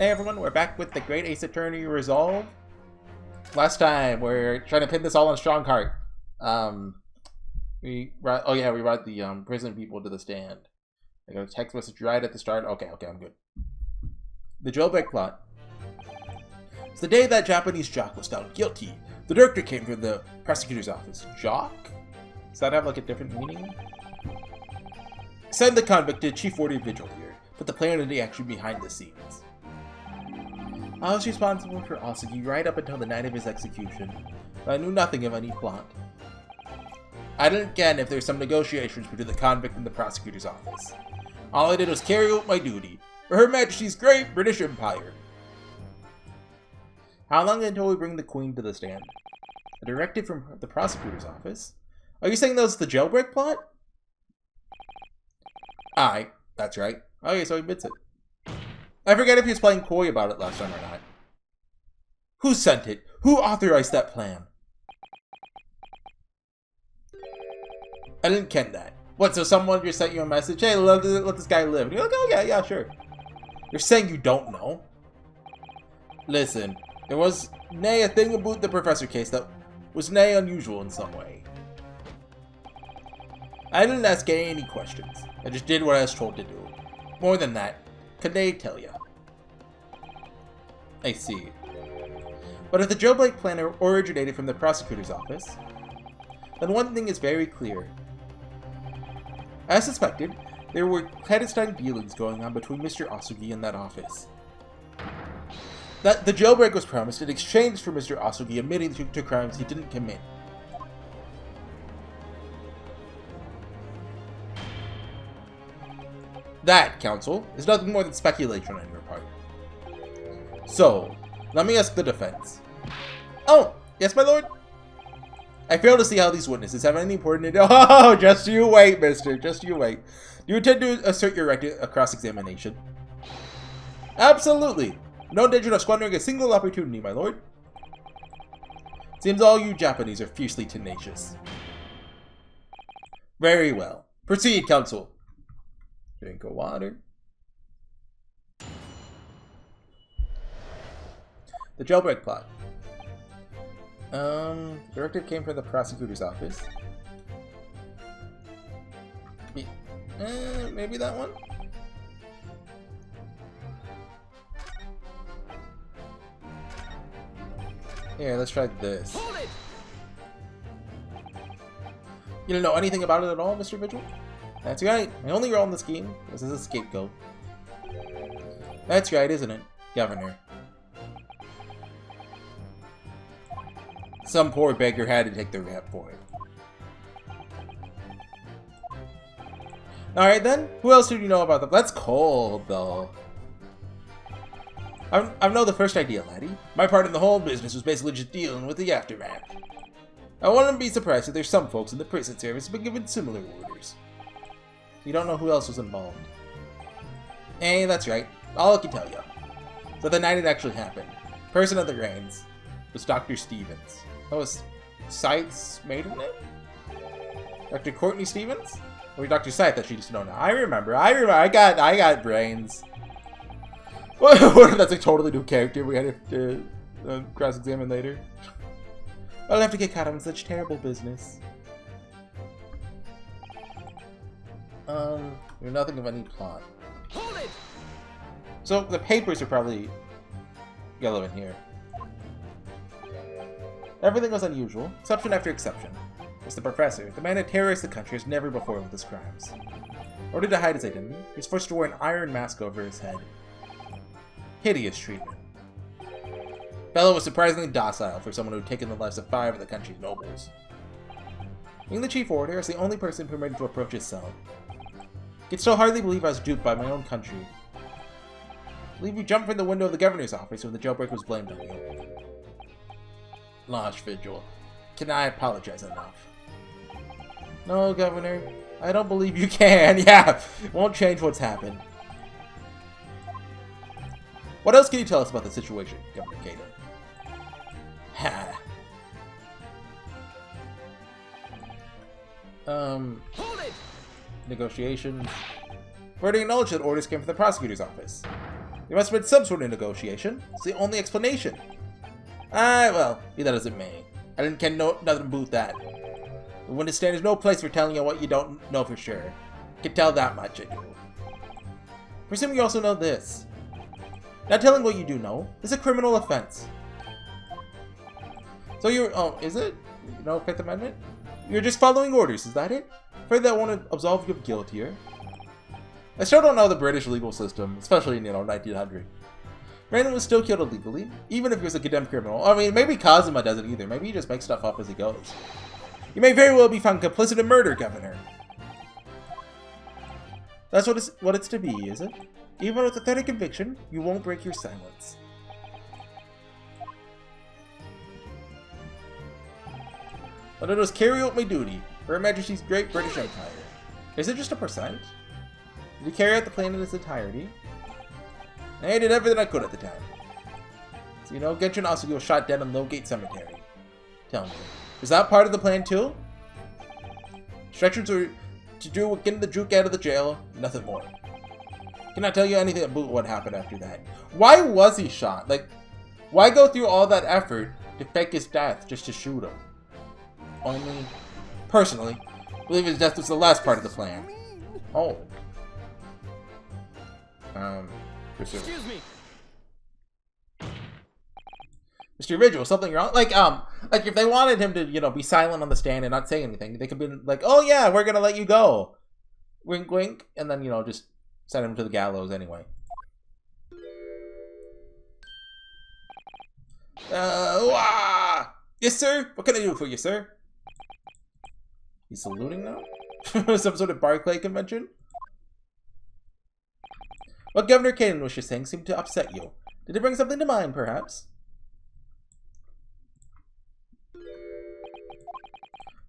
Hey everyone, we're back with the Great Ace Attorney Resolve. Last time, we're trying to pin this all on Strongheart. We brought the prison people to the stand. I got a text message right at the start. Okay, I'm good. The jailbreak plot. It's the day that Japanese jock was found guilty. The director came from the prosecutor's office. Jock? Does that have like a different meaning? Send the convicted Chief Warder Vigil here, but the plan and the action behind the scenes. I was responsible for Asugi right up until the night of his execution, but I knew nothing of any plot. I didn't get if there's some negotiations between the convict and the prosecutor's office. All I did was carry out my duty for Her Majesty's great British Empire. How long until we bring the Queen to the stand? A directive from the prosecutor's office? Are you saying that was the jailbreak plot? Aye, that's right. Okay, so he admits it. I forget if he was playing coy about it last time or not. Who sent it? Who authorized that plan? I didn't get that. What, so someone just sent you a message? Hey, let this guy live. And you're like, oh yeah, sure. You're saying you don't know? Listen, there was nay a thing about the professor case that was nay unusual in some way. I didn't ask any questions. I just did what I was told to do. More than that, could they tell ya? I see. But if the jailbreak plan originated from the prosecutor's office, then one thing is very clear. As suspected, there were clandestine dealings going on between Mr. Asugi and that office. That the jailbreak was promised in exchange for Mr. Asugi admitting to crimes he didn't commit. That, counsel, is nothing more than speculation on your part. So, let me ask the defense. Oh, yes, my lord? I fail to see how these witnesses have any important... Oh, just you wait, mister. Just you wait. Do you intend to assert your right to a cross-examination? Absolutely. No danger of squandering a single opportunity, my lord. Seems all you Japanese are fiercely tenacious. Very well. Proceed, counsel. Drink of water. The jailbreak plot. The directive came from the prosecutor's office. Maybe that one? Here, let's try this. You don't know anything about it at all, Mr. Vigil? That's right. My only role in the scheme was as a scapegoat. That's right, isn't it, Governor? Some poor beggar had to take the rap for it. Alright then, who else did you know about them? That's cold, though. I know the first idea, laddie. My part in the whole business was basically just dealing with the aftermath. I wouldn't be surprised if there's some folks in the prison service who've been given similar orders. You don't know who else was involved. Hey, that's right. All I can tell you. So the night it actually happened, person of the reins was Dr. Stevens. That was Scythe's maiden name? Dr. Courtney Stevens? Or Dr. Scythe that she just don't know. I remember. I got brains. What if that's a totally new character we had to cross-examine later? I'll have to get caught up in such terrible business. There's nothing of any plot. Hold it! So the papers are probably relevant here. Everything was unusual, exception after exception. It's the professor, the man who terrorized the country as never before with his crimes. In order to hide his identity, he was forced to wear an iron mask over his head. Hideous treatment. Bella was surprisingly docile for someone who had taken the lives of 5 of the country's nobles. Being the chief warder, I was the only person permitted to approach his cell. I could still hardly believe I was duped by my own country. I believe you jumped from the window of the governor's office when the jailbreak was blamed on you. Losh, Vigil. Can I apologize enough? No, Governor. I don't believe you can. Yeah, it won't change what's happened. What else can you tell us about the situation, Governor Cato? Ha. Hold it! Negotiations. We already acknowledged that orders came from the prosecutor's office. There must have been some sort of negotiation. It's the only explanation. Well, be that as it may. I didn't care nothing about that. The Witness stand is no place for telling you what you don't know for sure. I can tell that much, I do. Presume you also know this. Not telling what you do know is a criminal offense. So you're... Oh, is it? No Fifth Amendment? You're just following orders, is that it? Afraid that won't absolve you of guilt here. I still don't know the British legal system, especially in, 1900. Brandon was still killed illegally, even if he was a condemned criminal. I mean, maybe Kazuma doesn't either. Maybe he just makes stuff up as he goes. You may very well be found complicit in murder, Governor. That's what it's to be, is it? Even with a threat of conviction, you won't break your silence. But I must carry out my duty for Her Majesty's Great British Empire. Is it just a percent? Did you carry out the plan in its entirety? I did everything I could at the time. So Genshin Asugi was shot dead in Lowgate Cemetery. Tell me, was that part of the plan too? Instructions were to do with getting the Juke out of the jail, nothing more. Cannot tell you anything about what happened after that. Why was he shot? Like, why go through all that effort to fake his death just to shoot him? Only, personally, I believe his death was the last part of the plan. Oh. Excuse me. Mr. Ridgel, something wrong? Like if they wanted him to, be silent on the stand and not say anything, they could be like, oh yeah, we're gonna let you go. Wink, wink. And then, just send him to the gallows anyway. Yes, sir? What can I do for you, sir? He's saluting now? Some sort of Barclay convention? What Governor Caden was just saying seemed to upset you. Did it bring something to mind, perhaps?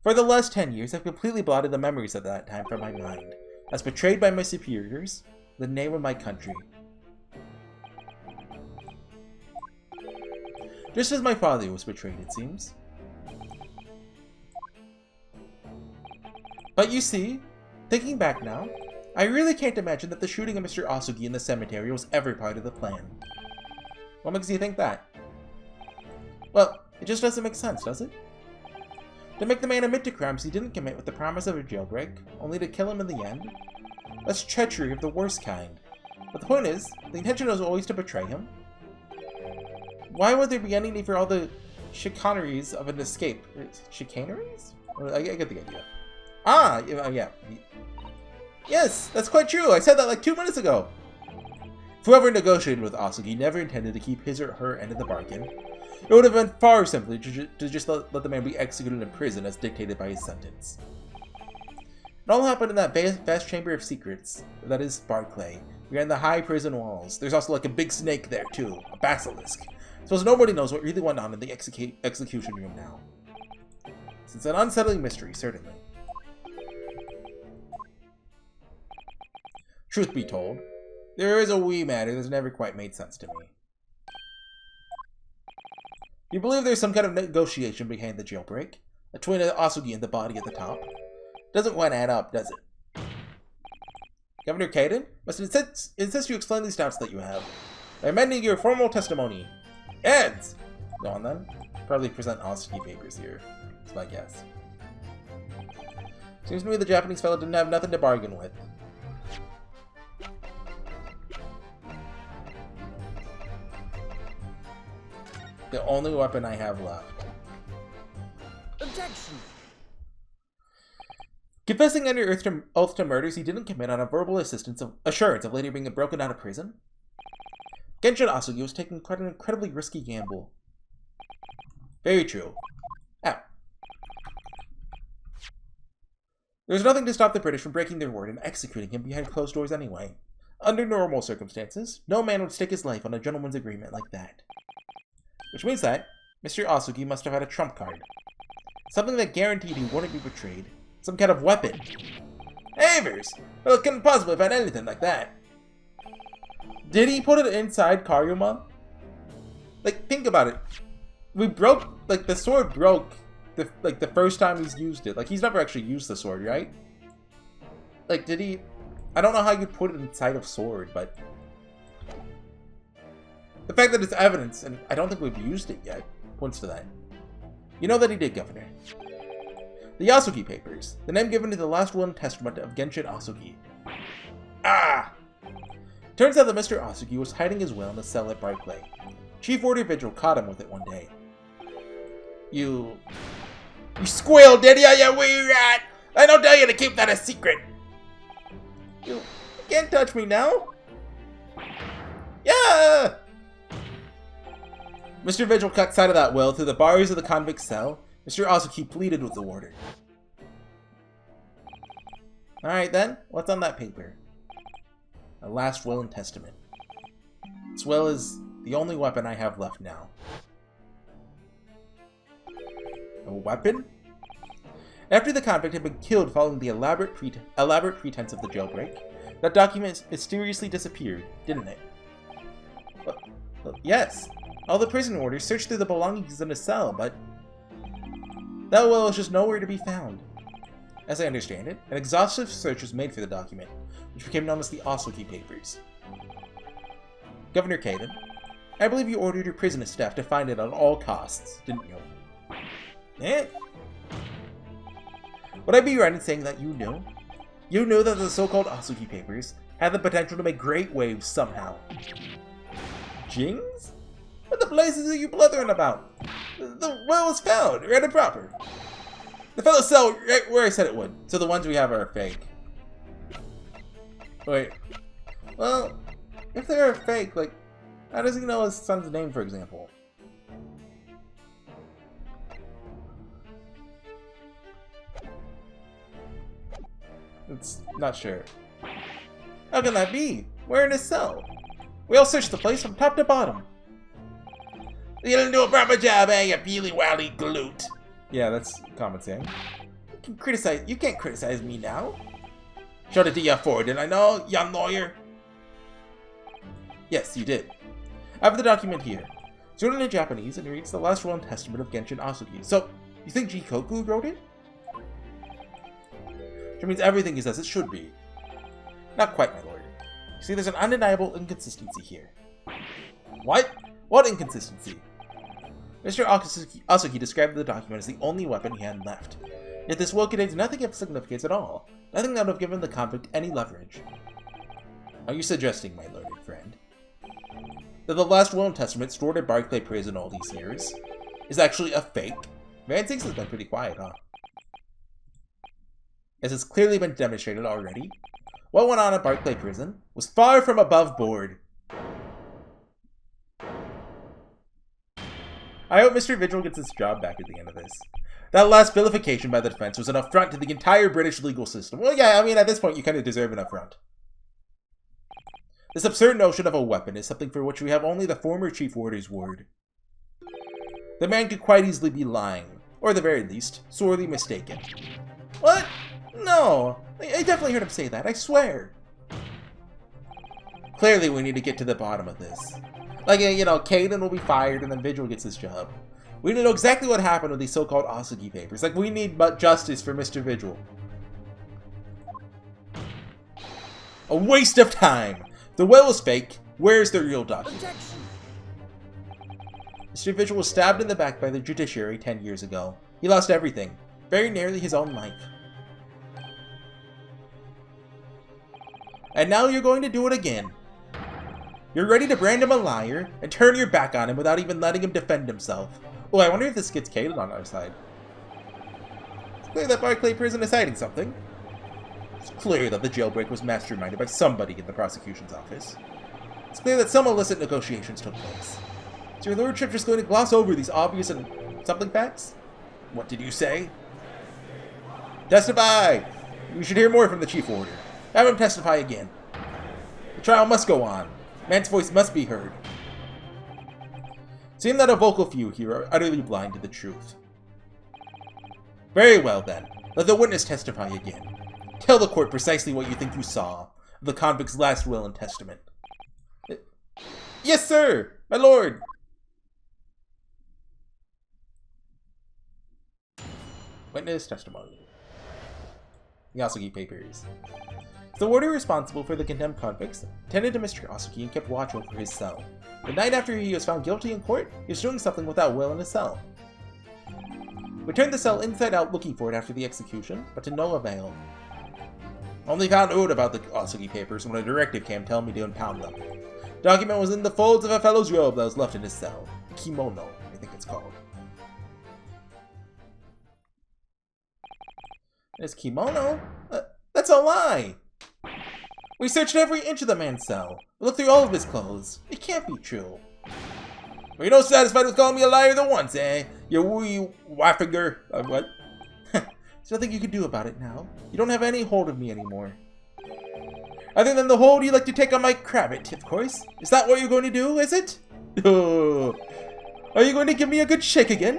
For the last 10 years, I've completely blotted the memories of that time from my mind. As betrayed by my superiors, the name of my country. Just as my father was betrayed, it seems. But you see, thinking back now, I really can't imagine that the shooting of Mr. Asugi in the cemetery was ever part of the plan. What makes you think that? Well, it just doesn't make sense, does it? To make the man admit to crimes he didn't commit with the promise of a jailbreak, only to kill him in the end? That's treachery of the worst kind. But the point is, the intention was always to betray him. Why would there be any need for all the chicaneries of an escape? Chicaneries? I get the idea. Yeah. Yes, that's quite true. I said that like 2 minutes ago. If whoever negotiated with Asugi never intended to keep his or her end of the bargain, it would have been far simpler to just let the man be executed in prison as dictated by his sentence. It all happened in that vast chamber of secrets, that is Barclay, behind the high prison walls. There's also like a big snake there too, a basilisk. Suppose nobody knows what really went on in the execution room now. It's an unsettling mystery, certainly. Truth be told, there is a wee matter that's never quite made sense to me. You believe there's some kind of negotiation behind the jailbreak? Between Asugi and the body at the top? Doesn't quite add up, does it? Governor Caden must insist you explain these doubts that you have. By amending your formal testimony. Heads! Go on then. Probably present Asugi papers here. That's my guess. Seems to me the Japanese fellow didn't have nothing to bargain with. The only weapon I have left. Objection! Confessing under oath to murders he didn't commit on a verbal assurance of later being broken out of prison? Genshin Asugi was taking quite an incredibly risky gamble. Very true. Ow. There's nothing to stop the British from breaking their word and executing him behind closed doors anyway. Under normal circumstances, no man would stake his life on a gentleman's agreement like that. Which means that Mr. Asugi must have had a trump card. Something that guaranteed he wouldn't be betrayed. Some kind of weapon. Avers! Well, it couldn't possibly have had anything like that. Did he put it inside Karyuma? Like, think about it. We broke, like, the sword broke the first time he's used it. Like, he's never actually used the sword, right? Like, did he... I don't know how you'd put it inside of sword, but... The fact that it's evidence, and I don't think we've used it yet, points to that. You know that he did, Governor. The Yasuki Papers, the name given to the last will and testament of Genshin Asuki. Ah! Turns out that Mr. Asuki was hiding his will in a cell at Barclay. Chief Warder Vigil caught him with it one day. You squealed, did ya, you wee rat? I don't tell you to keep that a secret. You can't touch me now. Yeah! Mr. Vigil cut sight of that will through the bars of the convict cell. Mr. Asuki pleaded with the warder. Alright then, what's on that paper? A last will and testament. This will is the only weapon I have left now. A weapon? After the convict had been killed following the elaborate pretense of the jailbreak, that document mysteriously disappeared, didn't it? Well, yes. All the prison warders searched through the belongings in a cell, but that will is just nowhere to be found. As I understand it, an exhaustive search was made for the document, which became known as the Asuki Papers. Governor Caden, I believe you ordered your prison staff to find it at all costs, didn't you? Eh? Would I be right in saying that you knew? You knew that the so-called Asuki Papers had the potential to make great waves somehow. Jings? What the blazes are you blithering about? The will was found, right and proper. The fellow cell right where I said it would, so the ones we have are fake. Wait. Well, if they're fake, like, how does he know his son's name, for example? It's not sure. How can that be? We're in his cell. We all searched the place from top to bottom. You didn't do a proper job, eh, you peely-wally glute? Yeah, that's common saying. You can't criticize me now. Showed it to you before, didn't I know, young lawyer? Yes, you did. I have the document here. It's written in Japanese and reads the last will and testament of Genshin Asuki. So, you think Jikoku wrote it? Which means everything is as it should be. Not quite, my lord. You see, there's an undeniable inconsistency here. What? What inconsistency? Mr. Asuki described the document as the only weapon he had left. Yet this will contains nothing of significance at all. Nothing that would have given the convict any leverage. Are you suggesting, my learned friend, that the last will and testament stored at Barclay Prison all these years is actually a fake? Van Six has been pretty quiet, huh? As it's clearly been demonstrated already, what went on at Barclay Prison was far from above board. I hope Mr. Vigil gets his job back at the end of this. That last vilification by the defense was an affront to the entire British legal system. Well, yeah, I mean, at this point, you kind of deserve an affront. This absurd notion of a weapon is something for which we have only the former Chief Warder's word. The man could quite easily be lying, or at the very least, sorely mistaken. What? No, I definitely heard him say that, I swear. Clearly, we need to get to the bottom of this. Like, you know, Caden will be fired and then Vigil gets his job. We need to know exactly what happened with these so-called Asuki Papers. Like, we need justice for Mr. Vigil. A waste of time! The will is fake. Where's the real document? Objection. Mr. Vigil was stabbed in the back by the judiciary 10 years ago. He lost everything. Very nearly his own life. And now you're going to do it again. You're ready to brand him a liar and turn your back on him without even letting him defend himself. Oh, I wonder if this gets Caden on our side. It's clear that Barclay Prison is hiding something. It's clear that the jailbreak was masterminded by somebody in the prosecution's office. It's clear that some illicit negotiations took place. Is your lordship just going to gloss over these obvious and something facts? What did you say? Testify! We should hear more from the Chief Warder. Have him testify again. The trial must go on. Man's voice must be heard. Seeing that a vocal few here are utterly blind to the truth. Very well then, let the witness testify again. Tell the court precisely what you think you saw of the convict's last will and testament. Yes, sir! My lord! Witness testimony. The Asuki Papers. It's The warder responsible for the condemned convicts tended to Mr. Asuki and kept watch over his cell. The night after he was found guilty in court, he was doing something without will in his cell. We turned the cell inside out looking for it after the execution, but to no avail. Only found out about the Asuki papers when a directive came telling me to impound them. The document was in the folds of a fellow's robe that was left in his cell. Kimono, I think it's called. His kimono? That's a lie! We searched every inch of the man's cell. We looked through all of his clothes. It can't be true. Well, you're not satisfied with calling me a liar the once, eh? You wee waffinger. What? There's nothing you can do about it now. You don't have any hold of me anymore. Other than the hold you like to take on my cravat, of course. Is that what you're going to do, is it? Oh. Are you going to give me a good shake again?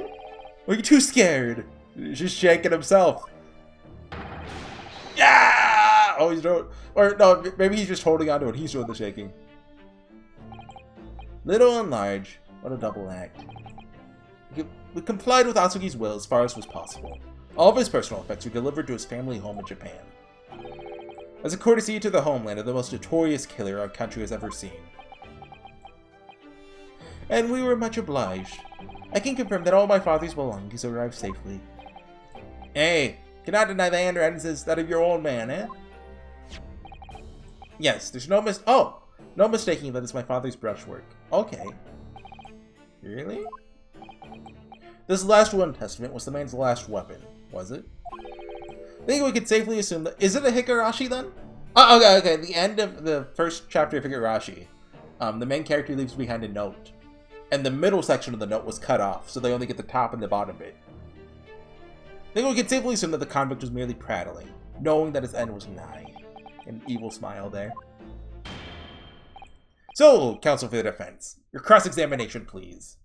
Or are you too scared? He's just shaking himself. Yeah! Oh, he's doing... Or, no, maybe he's just holding on to it. He's doing the shaking. Little and large. What a double act. We complied with Asuki's will as far as was possible. All of his personal effects were delivered to his family home in Japan. As a courtesy to the homeland of the most notorious killer our country has ever seen. And we were much obliged. I can confirm that all my father's belongings arrived safely. Hey, cannot deny the handwriting is that of your old man, eh? Yes, there's no no mistaking that it's my father's brushwork. Okay. Really? This last will and testament was the man's last weapon, was it? I think we could safely assume that... Is it a Higurashi then? Oh, okay. The end of the first chapter of Higurashi, the main character leaves behind a note. And the middle section of the note was cut off, so they only get the top and the bottom bit. I think we could safely assume that the convict was merely prattling, knowing that his end was nigh. An evil smile there. So, counsel for the defense, your cross-examination, please.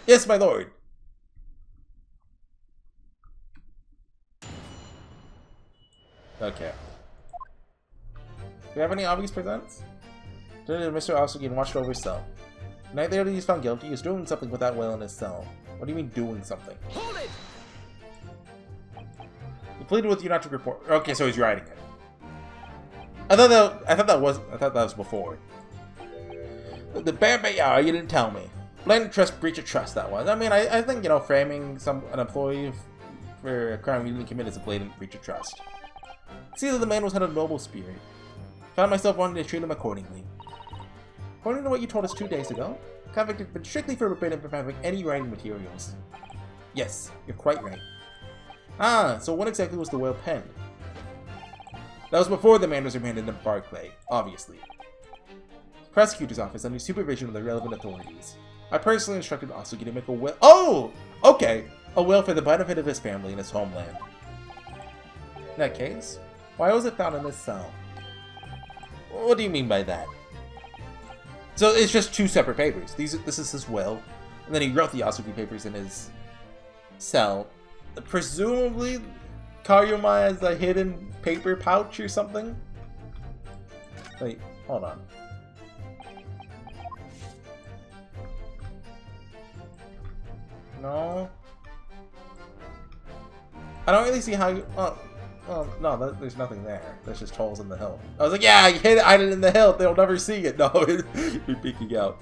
Yes, my lord. Okay. Do you have any obvious presents? Mr. Asuki watched over his cell. The night later he was found guilty, he was doing something without will in his cell. What do you mean doing something? Hold it! He pleaded with you not to report. Okay, so he's writing it. I thought that was before. The Bamba, you didn't tell me. Blatant trust, breach of trust, that was. I mean, I think, you know, framing an employee for a crime he didn't commit is a blatant breach of trust. See that the man was had a noble spirit. Found myself wanting to treat him accordingly. According to what you told us 2 days ago, the convict had been strictly forbidden from having any writing materials. Yes, you're quite right. Ah, so when exactly was the will penned? That was before the man was remanded in Barclay, obviously. The prosecutor's office under supervision of the relevant authorities. I personally instructed Asuki to make a will. Oh! Okay! A will for the benefit of his family and his homeland. In that case, why was it found in his cell? What do you mean by that? So it's just two separate papers. This is his will, and then he wrote the Asuki papers in his cell. Presumably, Kayuma has a hidden paper pouch or something? Wait, hold on. No? I don't really see how you... Oh, no, there's nothing there. There's just holes in the hill. I was like, yeah, you hid it in the hill. They'll never see it. No, it'd be peeking out.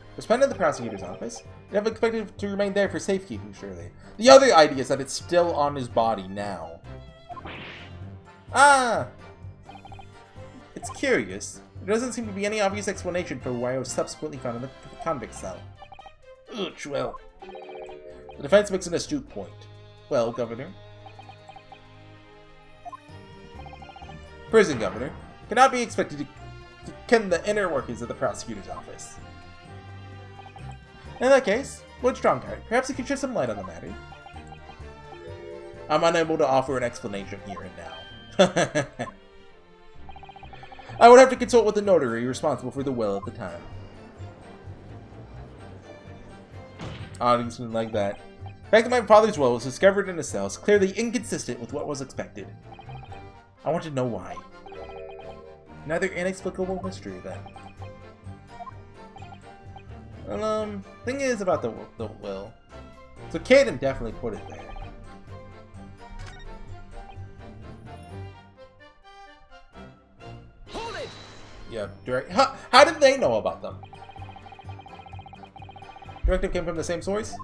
It was penned in the prosecutor's office. You have expected it to remain there for safekeeping, surely. The other idea is that it's still on his body now. Ah! It's curious. There doesn't seem to be any obvious explanation for why it was subsequently found in the convict cell. Ouch, well. The defense makes an astute point. Well, Governor. Prison Governor cannot be expected to ken the inner workings of the prosecutor's office. In that case, Lord Strongheart, perhaps you could shed some light on the matter. I'm unable to offer an explanation here and now. I would have to consult with the notary responsible for the will at the time. Audience didn't like that. The fact that my father's will was discovered in a cell is clearly inconsistent with what was expected. I want to know why. Another inexplicable mystery, then. Well, thing is about the will. So Caden definitely put it there. Hold it! Yeah, direct. How did they know about them? Directive came from the same source?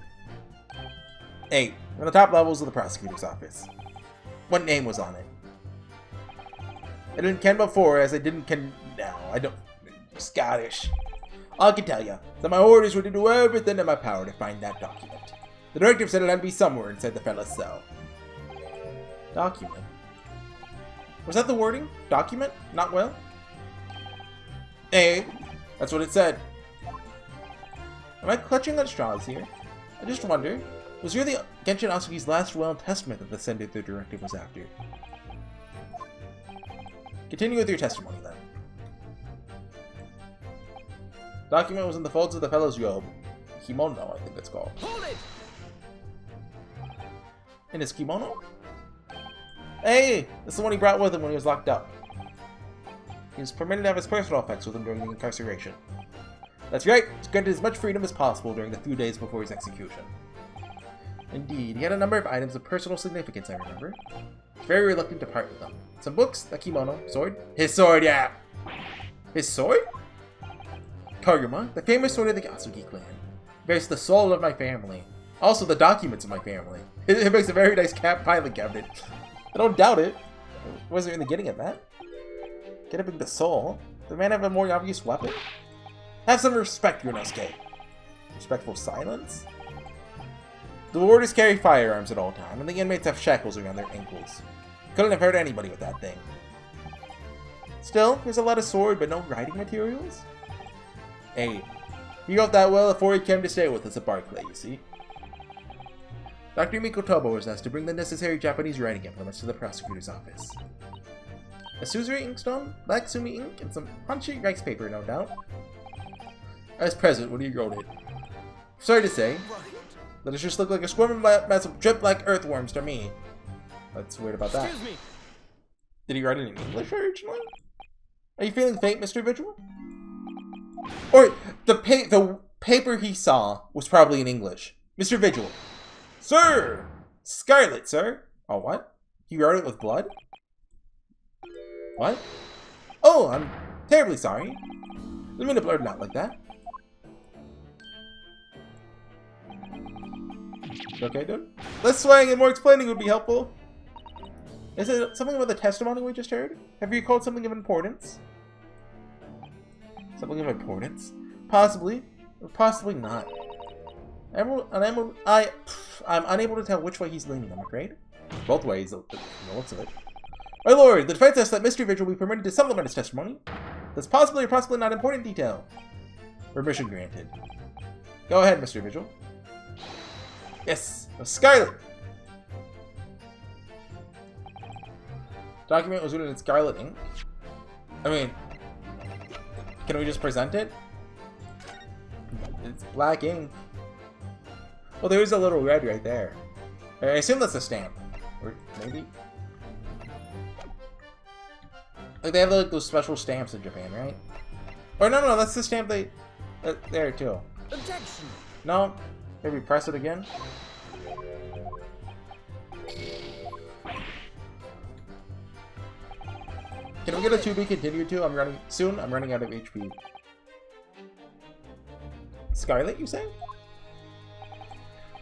8. On the top levels of the prosecutor's office. What name was on it? I didn't ken before, as I didn't ken now. I don't... Scottish. All I can tell you is that my orders were to do everything in my power to find that document. The directive said it had to be somewhere inside the fella's cell. Document? Was that the wording? Document? Not well? Hey, that's what it said. Am I clutching at straws here? I just wonder, was really Genshin Asugi's last will and testament that the sender the directive was after? Continue with your testimony then. Document was in the folds of the fellow's robe. Kimono, I think it's called. Hold it! In his kimono? Hey! This is the one he brought with him when he was locked up. He was permitted to have his personal effects with him during the incarceration. That's right! He's granted as much freedom as possible during the few days before his execution. Indeed, he had a number of items of personal significance, I remember. He's very reluctant to part with them. Some books, a kimono, sword. His sword, yeah! His sword? Kaguma, the famous sword of the Asugi clan. Bears the soul of my family. Also the documents of my family. It makes a very nice filing cabinet. I don't doubt it. I wasn't really getting at that. Getting the soul? Does the man have a more obvious weapon? Have some respect, Yonosuke. Respectful silence? The warders carry firearms at all times, and the inmates have shackles around their ankles. Couldn't have hurt anybody with that thing. Still, there's a lot of sword, but no writing materials? Hey, he wrote that well before he came to stay with us at Barclay, you see. Dr. Mikotobo was asked to bring the necessary Japanese writing implements to the prosecutor's office. A Suzuri inkstone, black sumi ink, and some punchy rice paper, no doubt. I was present when he wrote it. Sorry to say, but it just looked like a swarming mass of drip-like earthworms to me. What's weird about that? Excuse me. Did he write it in English originally? Are you feeling faint, Mr. Vigil? Or the paper he saw was probably in English. Mr. Vigil. Sir! Scarlet, sir. Oh, what? He wrote it with blood? What? Oh, I'm terribly sorry. Didn't mean to blurt it out like that. Okay, dude. Less swaying and more explaining would be helpful. Is it something about the testimony we just heard? Have you called something of importance? Something of importance? Possibly. Or possibly not. I'm unable to tell which way he's leaning, I'm afraid. Both ways, the looks of it. My lord, the defense asks that Mr. Vigil be permitted to supplement his testimony. That's possibly or possibly not important detail. Permission granted. Go ahead, Mr. Vigil. Yes, Scarlet! Document was written in scarlet ink. I mean, can we just present it? It's black ink. Well, there is a little red right there. I assume that's a stamp. Or maybe? Like, they have like those special stamps in Japan, right? Or no, that's the stamp they... there, too. Objection! No? Maybe press it again? Can we get a to be continued to? I'm running out of HP. Scarlet, you say?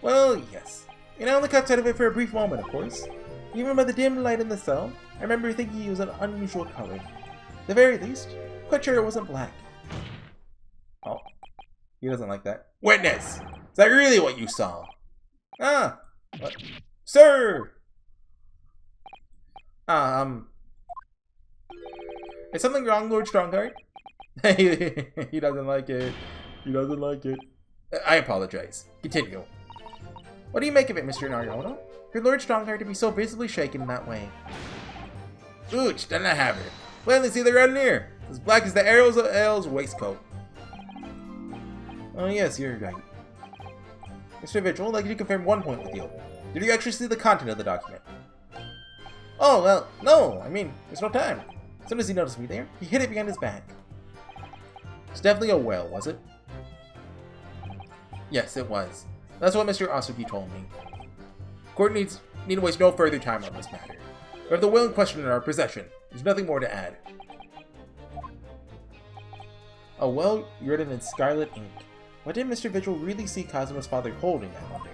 Well, yes. You know, only cuts out of it for a brief moment, of course. Even by the dim light in the cell, I remember thinking he was an unusual color. At the very least, I'm quite sure it wasn't black. Oh. He doesn't like that. Witness! Is that really what you saw? Ah! What? Sir! Is something wrong, Lord Strongheart? He doesn't like it. He doesn't like it. I apologize. Continue. What do you make of it, Mr. Nargono? For Lord Strongheart to be so visibly shaken in that way. Ooch, doesn't I have it? Plainly see the red near. As black as the arrows of L's waistcoat. Oh yes, you're right. Mr. Vigil, I'd like to confirm one point with you. Did you actually see the content of the document? Oh, well, no. I mean, there's no time. As soon as he noticed me there, he hid it behind his back. It's definitely a whale, was it? Yes, it was. That's what Mr. Asuki told me. Court need to waste no further time on this matter. We have the will in question in our possession. There's nothing more to add. A will written in scarlet ink. What did Mr. Vigil really see Kazuma's father holding, I wonder?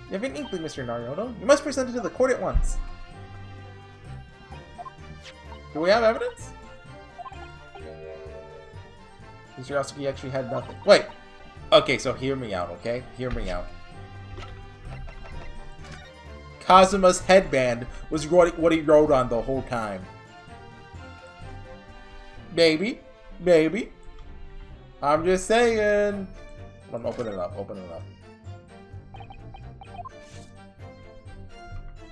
You have an inkling, Mr. Naruto. You must present it to the court at once. Do we have evidence? Mr. Asuki actually had nothing. Wait! Okay, so hear me out, okay? Hear me out. Kazuma's headband was what he rode on the whole time. Maybe. Maybe. I'm just saying. Open it up. Open it up.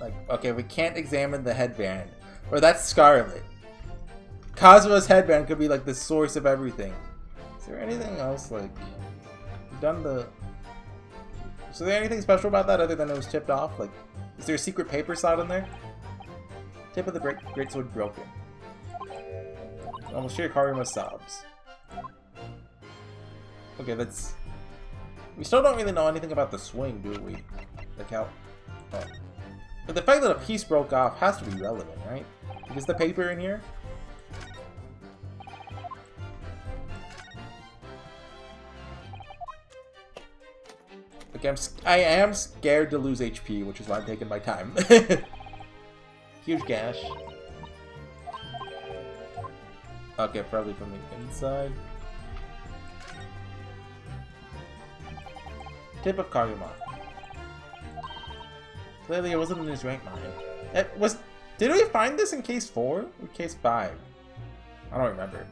Like, okay, we can't examine the headband. Or that's scarlet. Kazuma's headband could be like the source of everything. Is there anything else, like... We've done the... Is there anything special about that other than it was tipped off? Like, is there a secret paper slot in there? Tip of the greatsword broken. Almost sure Karima sobs. Okay, that's... We still don't really know anything about the swing, do we? Like how... Oh. But the fact that a piece broke off has to be relevant, right? Is the paper in here? Okay, I am scared to lose HP, which is why I'm taking my time. Huge gash. Okay, probably from the inside. Tip of Kaguma. Clearly it wasn't in his right mind. It was... Did we find this in case 4 or case 5? I don't remember.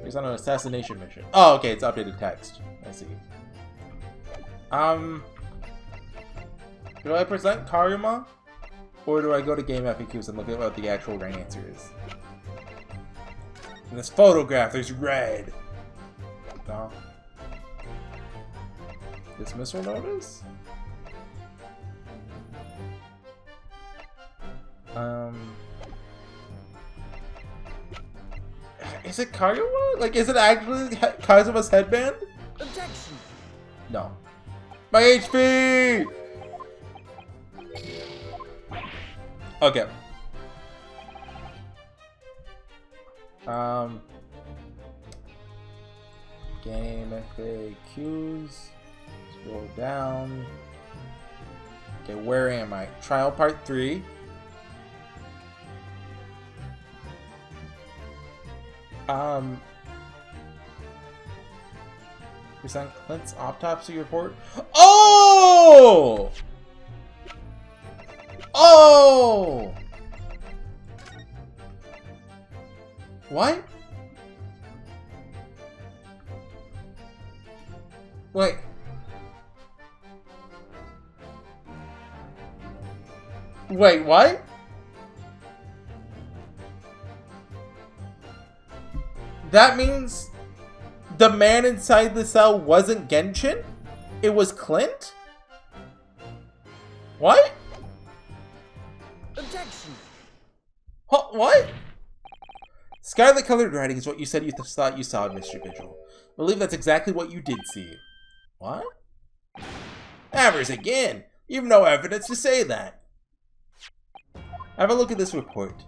He's on an assassination mission. Oh, okay, it's updated text. I see. Do I present Karuma? Or do I go to Game FAQs and look at what the actual right answer is? In this photograph, there's red. No. Dismissal notice? Is it Kaguma? Like, is it actually Kazuma's headband? Objection! No. My HP! Okay. Game FAQs. Scroll down. Okay, where am I? Trial Part 3. Present Clint's autopsy report. Oh! Oh! What? Wait. Wait, what? That means the man inside the cell wasn't Genshin? It was Clint? What? Objection! What? Scarlet colored writing is what you said you thought you saw, Mr. Vigil. I believe that's exactly what you did see. What? Avers again! You've no evidence to say that. Have a look at this report.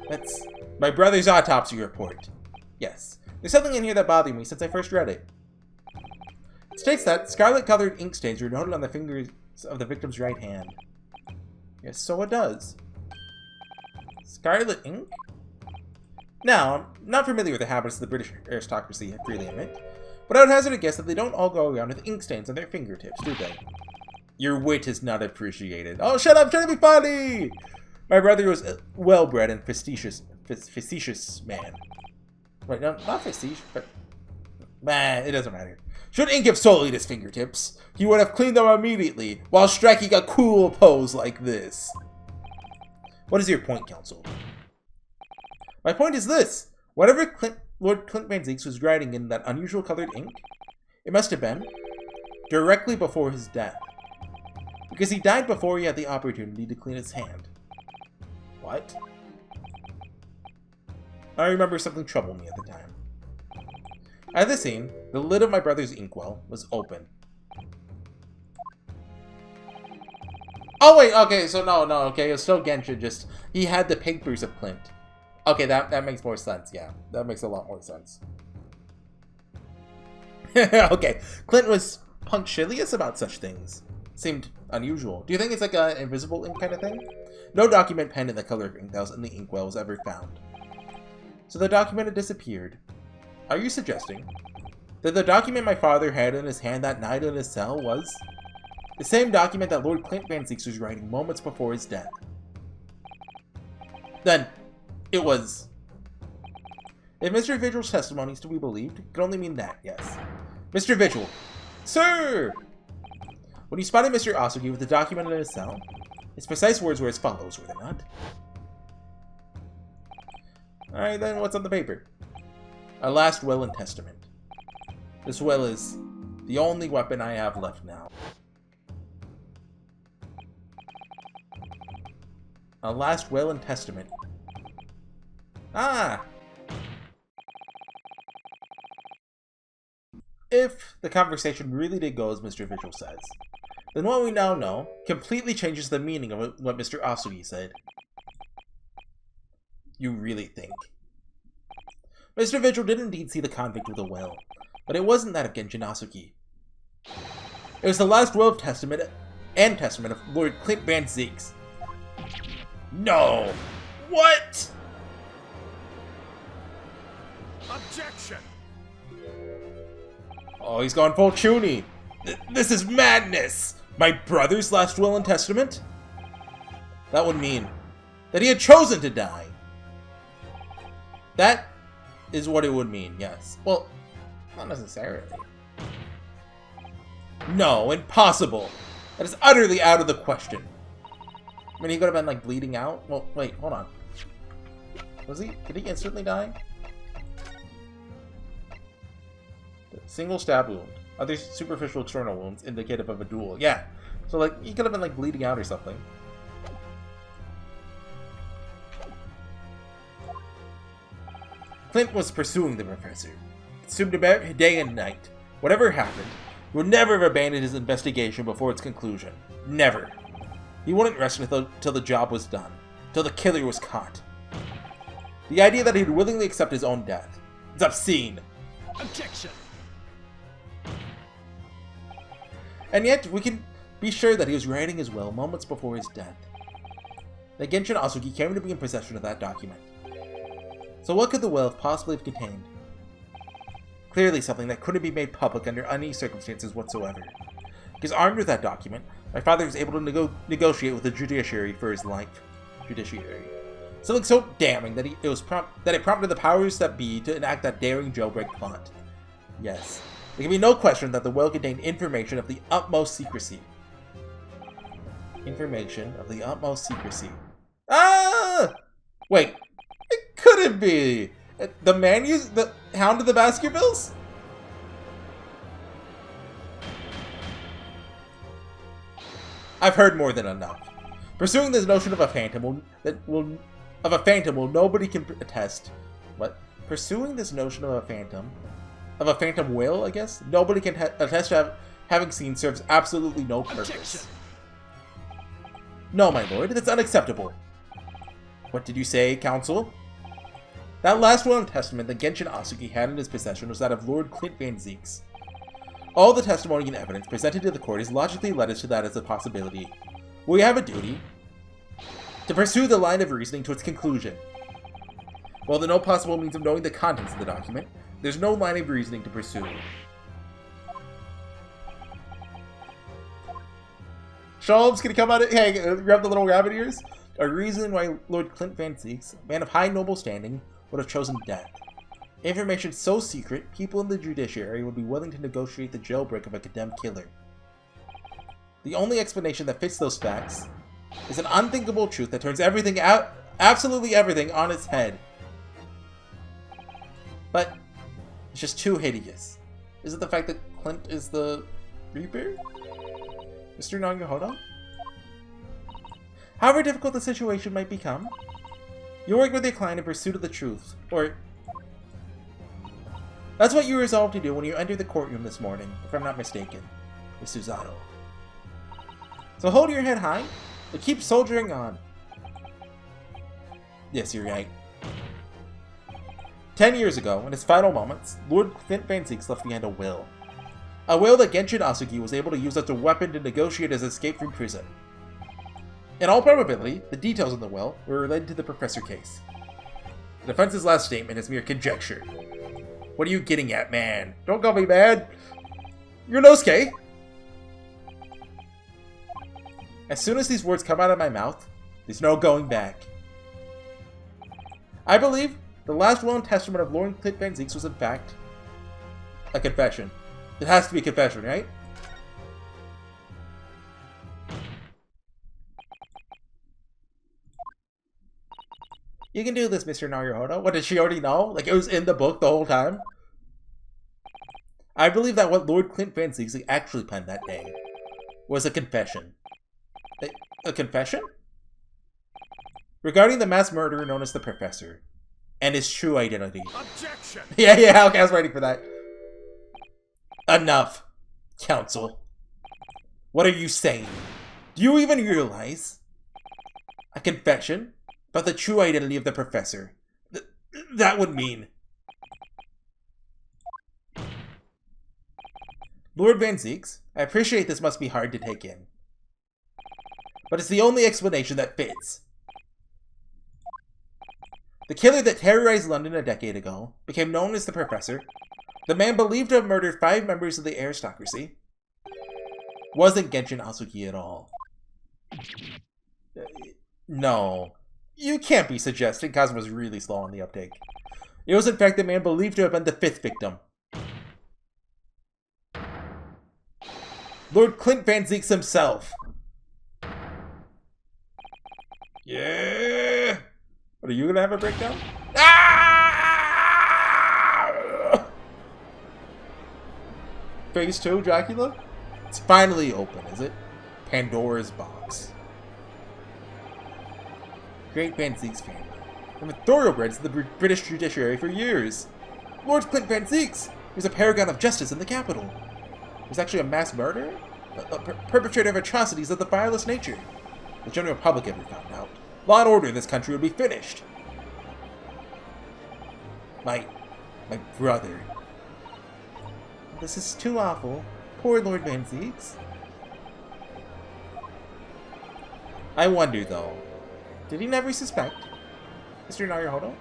That's my brother's autopsy report. Yes. There's something in here that bothered me since I first read it. It states that scarlet-colored ink stains were noted on the fingers of the victim's right hand. Yes, so it does. Scarlet ink? Now, I'm not familiar with the habits of the British aristocracy, I freely admit, but I would hazard a guess that they don't all go around with ink stains on their fingertips, do they? Your wit is not appreciated. Oh, shut up! Trying to be funny! My brother was a well-bred and facetious man. Wait, no, not facetious, but... Nah, it doesn't matter. Should ink have sullied his fingertips, he would have cleaned them immediately, while striking a cool pose like this. What is your point, Counsel? My point is this. Whatever Lord Clint Van Zeeks was writing in that unusual colored ink, it must have been directly before his death. Because he died before he had the opportunity to clean his hand. What? I remember something troubled me at the time. At this scene, the lid of my brother's inkwell was open. Oh wait, okay, so no, okay, it's still Genshin, just he had the papers of Clint. Okay, that makes more sense, yeah. That makes a lot more sense. Okay, Clint was punctilious about such things. Seemed unusual. Do you think it's like an invisible ink kind of thing? No document pen in the color of ink that was in the inkwell was ever found. So the document had disappeared. Are you suggesting that the document my father had in his hand that night in his cell was the same document that Lord Clint Van Zieks was writing moments before his death? Then, it was... If Mr. Vigil's testimony is to be believed, it could only mean that, yes. Mr. Vigil! Sir! When you spotted Mr. Asugi with the document in his cell, his precise words were as follows, were they not? Alright then, what's on the paper? A last will and testament. This will is the only weapon I have left now. A last will and testament. Ah! If the conversation really did go as Mr. Vigil says, then what we now know completely changes the meaning of what Mr. Asugi said. You really think? Mr. Vigil did indeed see the convict with a will, but it wasn't that of Genshin Asugi. It was the last will of testament of Lord Clint Van Zieks. No! What? Objection! Oh, he's gone full Chuny. This is madness! My brother's last will and testament? That would mean that he had chosen to die. That is what it would mean, yes. Well, not necessarily. No, impossible. That is utterly out of the question. I mean, he could have been, like, bleeding out. Well, wait, hold on. Was he? Did he instantly die? Single stab wound. Other superficial external wounds indicative of a duel. Yeah. So, like, he could have been, like, bleeding out or something. Clint was pursuing the professor. Consumed him day and night. Whatever happened, he would never have abandoned his investigation before its conclusion. Never. He wouldn't rest until the job was done. Till the killer was caught. The idea that he'd willingly accept his own death. It's obscene. Objection! And yet, we can be sure that he was writing his will moments before his death. That Genshin Asugi came to be in possession of that document. So what could the will possibly have contained? Clearly something that couldn't be made public under any circumstances whatsoever. Because armed with that document, my father was able to negotiate with the judiciary for his life. Judiciary. Something so damning that it prompted the powers that be to enact that daring jailbreak plot. Yes. There can be no question that the will contained information of the utmost secrecy. Information of the utmost secrecy. Ah! Wait. It couldn't be! The the Hound of the Baskervilles? I've heard more than enough. Pursuing this notion of a phantom nobody can attest. What? Pursuing this notion of a phantom will, I guess? Nobody can attest to having seen serves absolutely no purpose. Objection. No, my lord, that's unacceptable. What did you say, counsel? That last will and testament that Genshin Asugi had in his possession was that of Lord Clint Van Zieks. All the testimony and evidence presented to the court has logically led us to that as a possibility. We have a duty to pursue the line of reasoning to its conclusion. While there are no possible means of knowing the contents of the document, there's no line of reasoning to pursue. Shalom's gonna come out of- hey, grab the little rabbit ears. A reason why Lord Clint Van Zieks, a man of high noble standing, would have chosen death. Information so secret, people in the judiciary would be willing to negotiate the jailbreak of a condemned killer. The only explanation that fits those facts is an unthinkable truth that turns everything out, absolutely everything, on its head. But it's just too hideous. Is it the fact that Clint is the Reaper? Mr. Nagahodo? However difficult the situation might become, you work with your client in pursuit of the truth, or That's what you resolved to do when you entered the courtroom this morning, if I'm not mistaken, Miss Suzato. So hold your head high, but keep soldiering on. Yes, you're right. 10 years ago, in his final moments, Lord Clint Van Zieks left behind a will. A will that Genshin Asugi was able to use as a weapon to negotiate his escape from prison. In all probability, the details in the will were related to the Professor case. The defense's last statement is mere conjecture. What are you getting at, man? Don't call me mad! You're Nosuke! As soon as these words come out of my mouth, there's no going back. I believe the last will and testament of Lord Clint Van Zieks was in fact a confession. It has to be a confession, right? You can do this, Mr. Naruhodo. What, did she already know? Like, it was in the book the whole time? I believe that what Lord Clint Van Zieks actually penned that day was a confession. A confession? Regarding the mass murderer known as the Professor, and his true identity. Objection! Yeah, okay, I was waiting for that. Enough, Council. What are you saying? Do you even realize? A confession about the true identity of the Professor. That would mean... Lord Van Zieks, I appreciate this must be hard to take in. But it's the only explanation that fits. The killer that terrorized London a decade ago became known as the Professor. The man believed to have murdered 5 members of the aristocracy wasn't Genshin Asugi at all. No. You can't be suggesting Kazuma's really slow on the uptake. It was in fact the man believed to have been the 5th victim. Lord Clint Van Zieks himself. Yeah! What, are you gonna have a breakdown? Ah! Phase 2, Dracula? It's finally open, is it? Pandora's box. Great Van Zieks family. Been the thoroughbreds of the British judiciary for years. Lord Clint Van Zieks! He's a paragon of justice in the capital. He's actually a mass murderer? A perpetrator of atrocities of the vilest nature. The general public ever found out. Law and order in this country would be finished. My brother. This is too awful. Poor Lord Van Zieks. I wonder, though, did he never suspect? Mr. Naruhodo?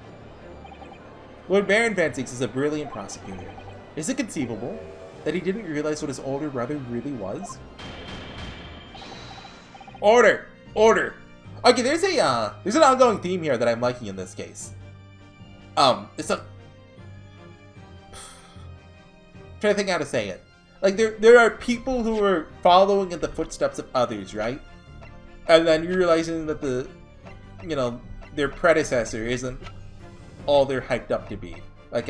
Lord Baron Van Zieks is a brilliant prosecutor. Is it conceivable that he didn't realize what his older brother really was? Order! Order! Okay, there's an ongoing theme here that I'm liking in this case. It's a... I'm trying to think how to say it. Like, there are people who are following in the footsteps of others, right? And then you're realizing that their predecessor isn't all they're hyped up to be. Like,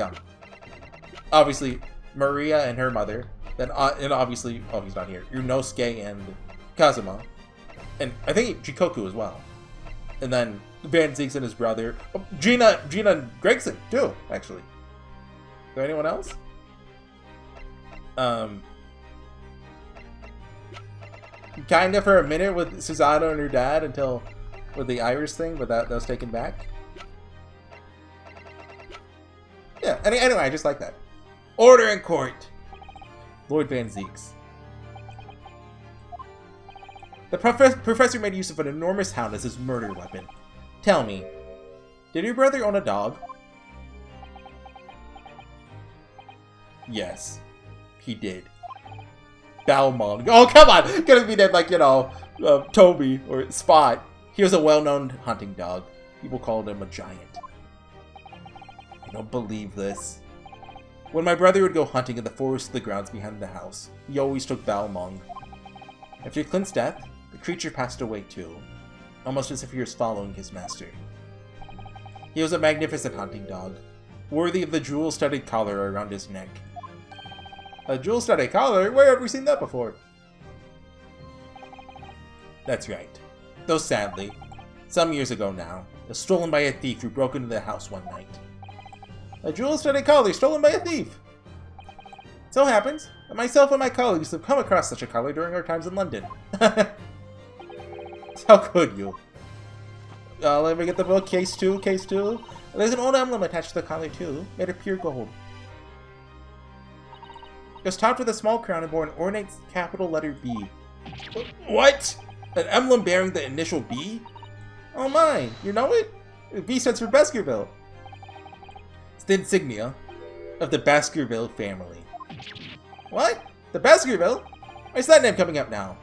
obviously, Maria and her mother, then, and obviously, oh, he's not here, Yunosuke and Kazuma. And I think Jikoku as well. And then Van Zieks and his brother. Oh, Gina and Gregson, too, actually. Is there anyone else? Kind of for a minute with Suzato and her dad until with the Iris thing, but that was taken back. Yeah, anyway, I just like that. Order in court! Lord Van Zieks. The professor made use of an enormous hound as his murder weapon. Tell me, did your brother own a dog? Yes, he did. Balmong. Oh, come on! Gonna be named like, Toby or Spot. He was a well-known hunting dog. People called him a giant. I don't believe this. When my brother would go hunting in the forest of the grounds behind the house, he always took Balmong. After Clint's death, the creature passed away too, almost as if he was following his master. He was a magnificent hunting dog, worthy of the jewel-studded collar around his neck. A jewel-studded collar? Where have we seen that before? That's right. Though sadly, some years ago now, it was stolen by a thief who broke into the house one night. A jewel-studded collar stolen by a thief! So happens that myself and my colleagues have come across such a color during our times in London. How could you? Let me get the book. Case 2, case 2. There's an old emblem attached to the collar too, made of pure gold. It was topped with a small crown and bore an ornate capital letter B. What? An emblem bearing the initial B? Oh my, you know it? B stands for Baskerville. It's the insignia of the Baskerville family. What? The Baskerville? Why's that name coming up now?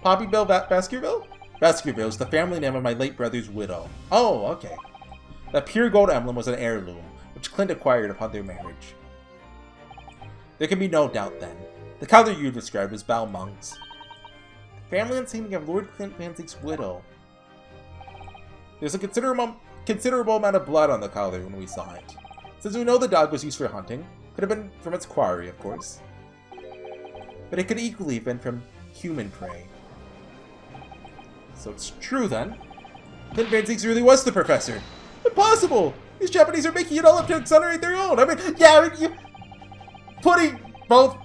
Poppyville Baskerville? Baskerville is the family name of my late brother's widow. Oh, okay. That pure gold emblem was an heirloom, which Clint acquired upon their marriage. There can be no doubt then. The color you described is Balmung's. The family and seeming of Lord Clint Van Ziek's widow. There's a considerable amount of blood on the collar when we saw it. Since we know the dog was used for hunting, could have been from its quarry, of course. But it could equally have been from human prey. So it's true then. Clint Van Ziek's really was the professor. Impossible! These Japanese are making it all up to exonerate their own. I mean, yeah, putting both,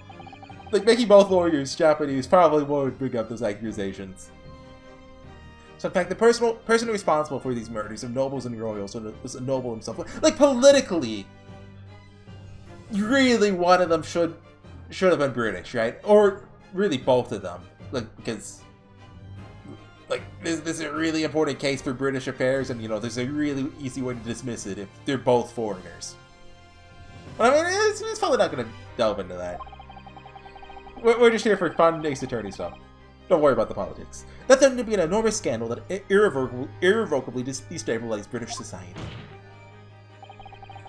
like making both lawyers Japanese probably would bring up those accusations. So in fact, the person responsible for these murders of nobles and royals was a noble himself. Like politically, really one of them should have been British, right? Or really both of them, like because. Like, this is a really important case for British affairs, and, you know, there's a really easy way to dismiss it if they're both foreigners. But, I mean, it's probably not going to delve into that. We're just here for fun Ace Attorney stuff. Don't worry about the politics. That threatened to be an enormous scandal that irrevocably destabilized British society.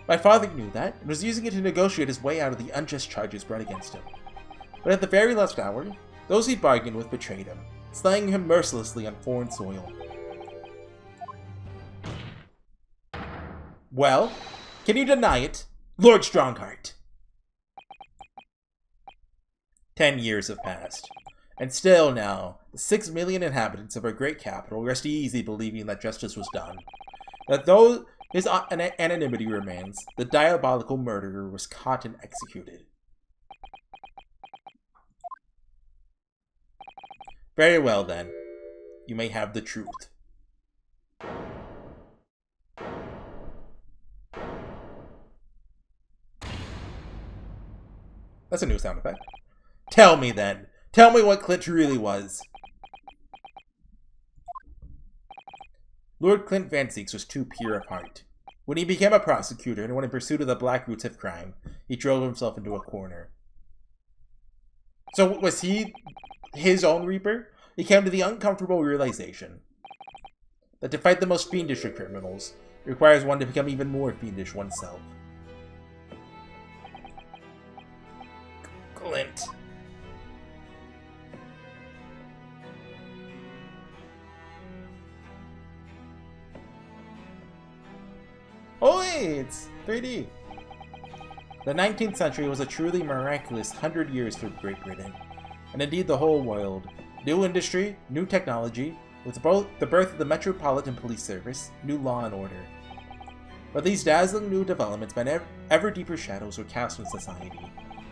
My father knew that, and was using it to negotiate his way out of the unjust charges brought against him. But at the very last hour, those he bargained with betrayed him, slaying him mercilessly on foreign soil. Well, can you deny it, Lord Strongheart? 10 years have passed, and still now, the 6 million inhabitants of our great capital rest easy believing that justice was done. That though his anonymity remains, the diabolical murderer was caught and executed. Very well, then. You may have the truth. That's a new sound effect. Tell me, then. Tell me what Clint really was. Lord Clint Van Ziek was too pure of heart. When he became a prosecutor and went in pursuit of the black roots of crime, he drove himself into a corner. So was he his own Reaper? He came to the uncomfortable realization that to fight the most fiendish of criminals, it requires one to become even more fiendish oneself. Clint. Oh hey, it's 3D. The 19th century was a truly miraculous 100 years for Great Britain, and indeed the whole world. New industry, new technology, with both the birth of the Metropolitan Police Service, new law and order. But these dazzling new developments meant ever deeper shadows were cast on society,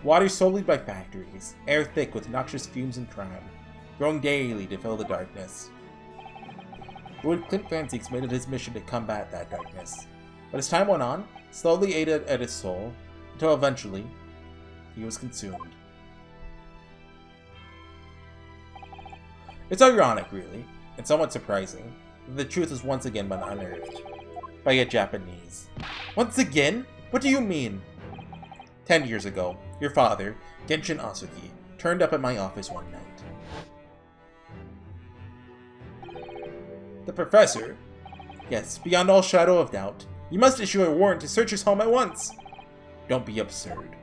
water sullied by factories, air thick with noxious fumes and crime, growing daily to fill the darkness. Lord Clint Van Ziek made it his mission to combat that darkness, but as time went on, slowly ate at his soul, until eventually, he was consumed. It's ironic, really, and somewhat surprising, that the truth has once again been unearthed by a Japanese. Once again? What do you mean? 10 years ago, your father, Genshin Asuki, turned up at my office one night. The professor? Yes, beyond all shadow of doubt. You must issue a warrant to search his home at once. Don't be absurd.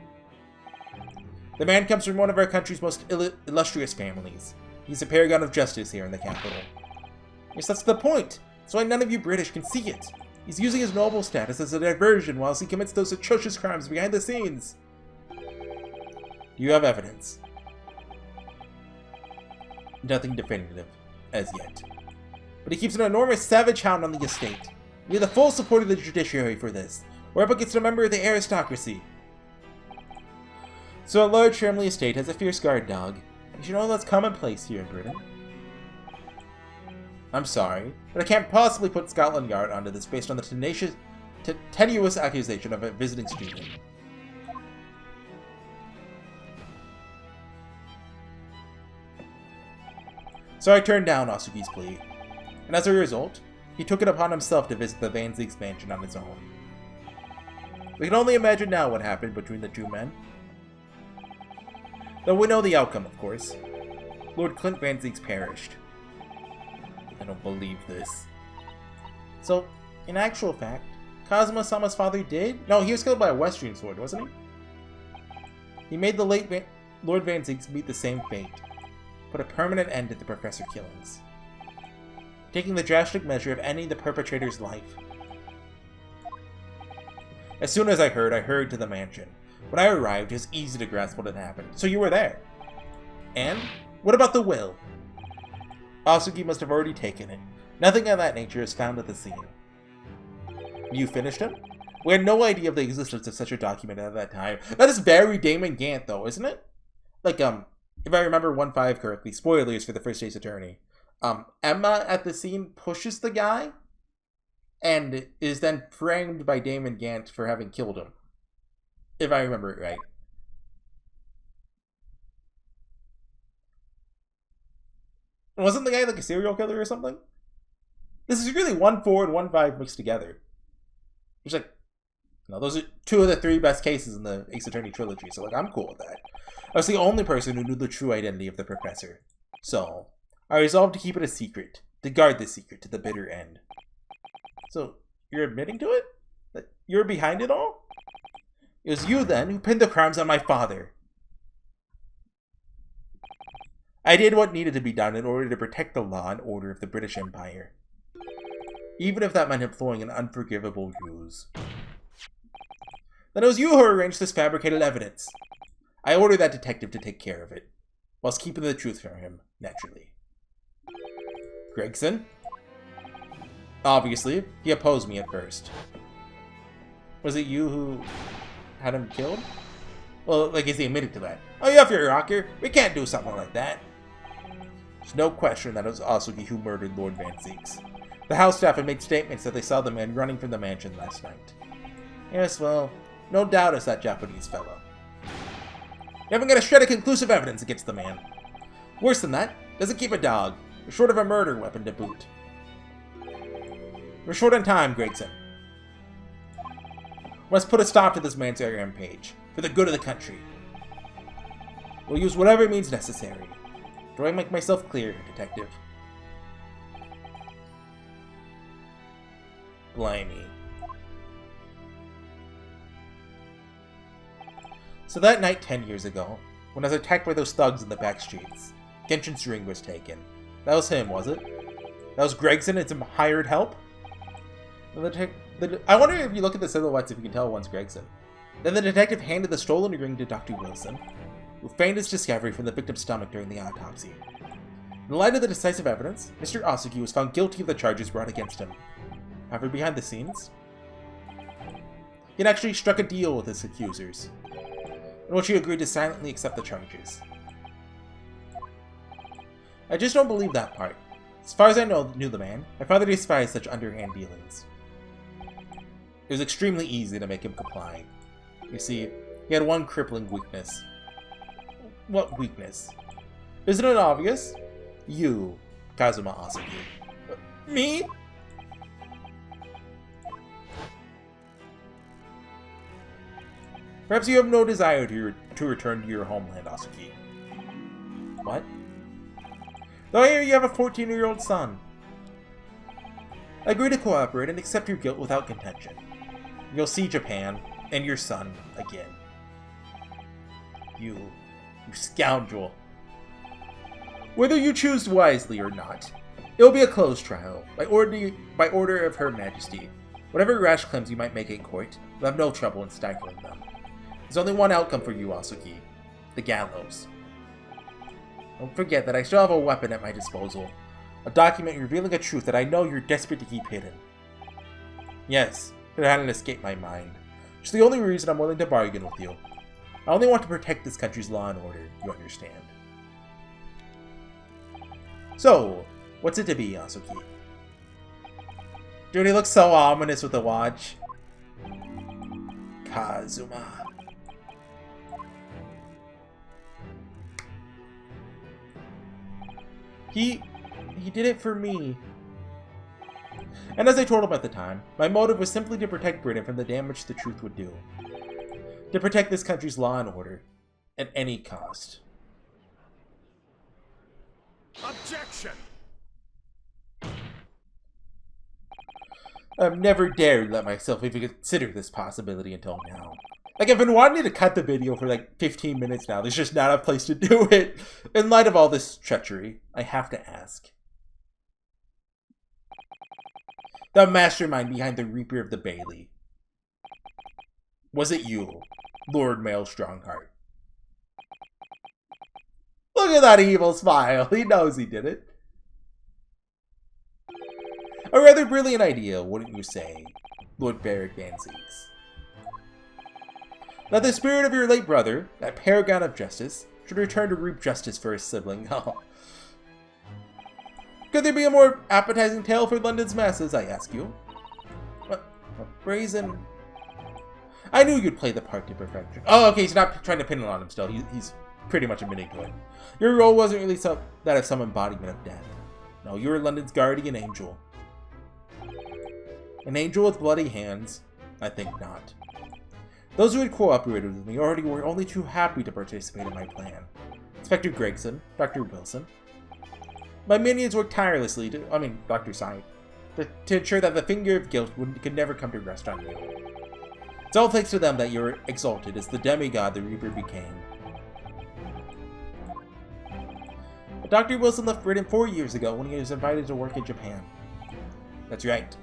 The man comes from one of our country's most illustrious families. He's a paragon of justice here in the capital. Yes, that's the point. That's why none of you British can see it. He's using his noble status as a diversion whilst he commits those atrocious crimes behind the scenes. Do you have evidence? Nothing definitive, as yet. But he keeps an enormous savage hound on the estate. We have the full support of the judiciary for this. We're up against a member of the aristocracy. So a large family estate has a fierce guard dog. You should know that's commonplace here in Britain. I'm sorry, but I can't possibly put Scotland Yard onto this based on the tenuous accusation of a visiting student. So I turned down Asugi's plea, and as a result, he took it upon himself to visit the Van Zieg's mansion on his own. We can only imagine now what happened between the two men. Though we know the outcome, of course. Lord Clint Van Zieg's perished. I don't believe this. So, in actual fact, Kazuma-sama's father did? No, he was killed by a Westrian sword, wasn't he? He made the late Lord Van Zieg's meet the same fate. Put a permanent end to the professor killings. Taking the drastic measure of ending the perpetrator's life. As soon as I hurried to the mansion. When I arrived, it was easy to grasp what had happened. So you were there. And? What about the will? Asugi must have already taken it. Nothing of that nature is found at the scene. You finished him? We had no idea of the existence of such a document at that time. That is very Damon Gant, though, isn't it? Like, if I remember 1.5 correctly, spoilers for the First Ace Attorney. Emma at the scene pushes the guy and is then framed by Damon Gant for having killed him. If I remember it right. Wasn't the guy like a serial killer or something? This is really 1.4 and 1.5 mixed together. It's like, no, those are two of the three best cases in the Ace Attorney trilogy, so like, I'm cool with that. I was the only person who knew the true identity of the professor. So, I resolved to keep it a secret, to guard the secret to the bitter end. So, you're admitting to it? That you're behind it all? It was you, then, who pinned the crimes on my father. I did what needed to be done in order to protect the law and order of the British Empire. Even if that meant employing an unforgivable ruse. Then it was you who arranged this fabricated evidence. I ordered that detective to take care of it, whilst keeping the truth from him, naturally. Gregson? Obviously, he opposed me at first. Was it you who had him killed? Well, like, is he admitted to that? Oh, you're off your rocker. We can't do something like that. There's no question that it was Asugi who murdered Lord Van Zieg's. The house staff had made statements that they saw the man running from the mansion last night. Yes, well, no doubt it's that Japanese fellow. You haven't got a shred of conclusive evidence against the man. Worse than that, doesn't keep a dog. We're short of a murder weapon to boot. We're short on time, Gregson. We must put a stop to this man's rampage, for the good of the country. We'll use whatever means necessary. Do I make myself clear, Detective? Blimey. So that night 10 years ago, when I was attacked by those thugs in the back streets, Genshin's ring was taken. That was him, was it? That was Gregson and some hired help? I wonder if you look at the silhouettes if you can tell one's Gregson. Then the detective handed the stolen ring to Dr. Wilson, who feigned his discovery from the victim's stomach during the autopsy. In light of the decisive evidence, Mr. Asugi was found guilty of the charges brought against him. However, behind the scenes, he had actually struck a deal with his accusers, in which he agreed to silently accept the charges. I just don't believe that part. As far as I knew the man, my father despised such underhand dealings. It was extremely easy to make him comply. You see, he had one crippling weakness. What weakness? Isn't it obvious? You, Kazuma Asugi. Me? Perhaps you have no desire to return to your homeland, Asugi. What? Though I hear you have a 14-year-old son. I agree to cooperate and accept your guilt without contention. You'll see Japan and your son again. You scoundrel. Whether you choose wisely or not, it will be a closed trial, by order of Her Majesty. Whatever rash claims you might make in court, you'll have no trouble in stifling them. There's only one outcome for you, Asugi. The gallows. Don't forget that I still have a weapon at my disposal. A document revealing a truth that I know you're desperate to keep hidden. Yes, it hadn't escaped my mind. It's the only reason I'm willing to bargain with you. I only want to protect this country's law and order, you understand. So, what's it to be, Yasuki? Dude, he looks so ominous with the watch. Kazuma. He did it for me. And as I told him at the time, my motive was simply to protect Britain from the damage the truth would do. To protect this country's law and order, at any cost. Objection! I've never dared let myself even consider this possibility until now. Like, I've been wanting to cut the video for like 15 minutes now. There's just not a place to do it. In light of all this treachery, I have to ask. The mastermind behind the Reaper of the Bailey. Was it you, Lord Male Strongheart? Look at that evil smile. He knows he did it. A rather brilliant idea, wouldn't you say, Lord Barrack Van Zeeks? That the spirit of your late brother, that paragon of justice, should return to reap justice for his sibling. Oh. Could there be a more appetizing tale for London's masses, I ask you? What? A brazen... I knew you'd play the part to perfection. Oh, okay, he's not trying to pin it on him still. He's pretty much admitting to it. Your role wasn't really that of some embodiment of death. No, you were London's guardian angel. An angel with bloody hands? I think not. Those who had cooperated with me already were only too happy to participate in my plan. Inspector Gregson, Dr. Wilson. My minions worked tirelessly Dr. Sai, to ensure that the finger of guilt could never come to rest on you. It's all thanks to them that you were exalted as the demigod the Reaper became. But Dr. Wilson left Britain 4 years ago when he was invited to work in Japan. That's right.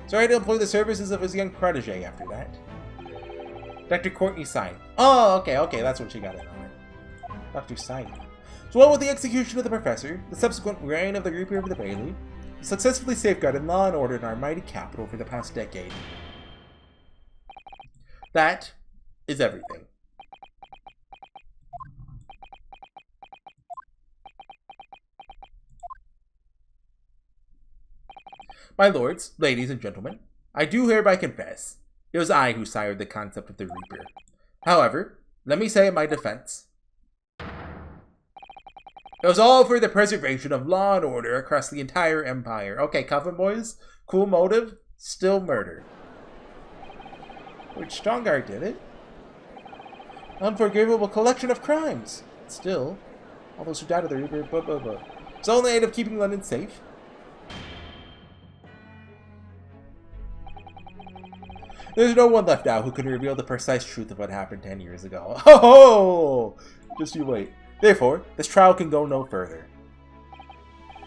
Sorry to employ the services of his young protege after that. Dr. Courtney Sai. Oh, okay, that's what she got in on it. Dr. Sai. So what with the execution of the professor, the subsequent reign of the Reaper of the Bailey, successfully safeguarded law and order in our mighty capital for the past decade. That is everything. My lords, ladies, and gentlemen, I do hereby confess, it was I who sired the concept of the Reaper. However, let me say in my defense, it was all for the preservation of law and order across the entire empire. Okay, Coven Boys, cool motive, still murder. Which Strongheart did it? Unforgivable collection of crimes. Still, all those who died of the Reaper, blah blah blah. It's only aid of keeping London safe. There's no one left now who can reveal the precise truth of what happened 10 years ago. Oh! Just you wait. Therefore, this trial can go no further.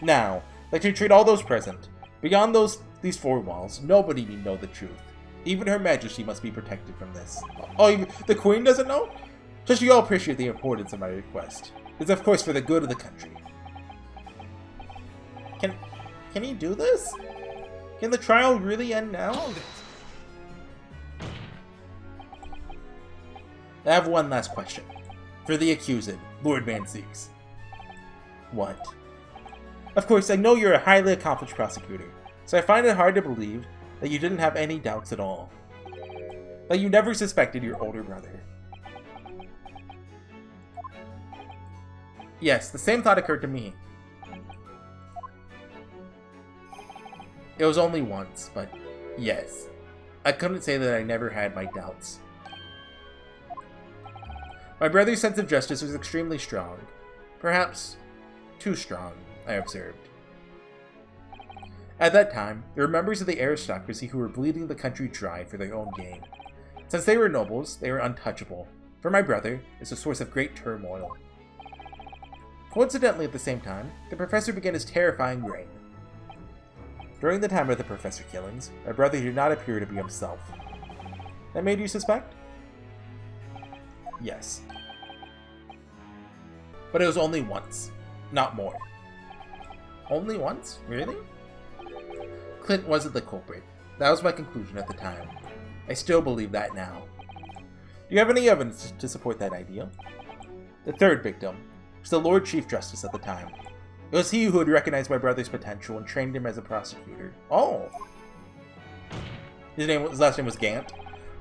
Now, let you treat all those present. Beyond these 4 walls, nobody need know the truth. Even Her Majesty must be protected from this. Oh, even the Queen doesn't know? Just so you all appreciate the importance of my request. It's of course for the good of the country. Can he do this? Can the trial really end now? Hold it! I have one last question. For the accused, Lord Van Zeeks. What? Of course, I know you're a highly accomplished prosecutor, so I find it hard to believe that you didn't have any doubts at all. That you never suspected your older brother. Yes, the same thought occurred to me. It was only once, but yes. I couldn't say that I never had my doubts. My brother's sense of justice was extremely strong. Perhaps too strong, I observed. At that time, there were members of the aristocracy who were bleeding the country dry for their own gain. Since they were nobles, they were untouchable. For my brother, it's a source of great turmoil. Coincidentally, at the same time, the professor began his terrifying reign. During the time of the professor killings, my brother did not appear to be himself. That made you suspect? Yes. But it was only once, not more. Only once? Really? Clint wasn't the culprit. That was my conclusion at the time. I still believe that now. Do you have any evidence to support that idea? The third victim was the Lord Chief Justice at the time. It was he who had recognized my brother's potential and trained him as a prosecutor. Oh! His last name was Gant.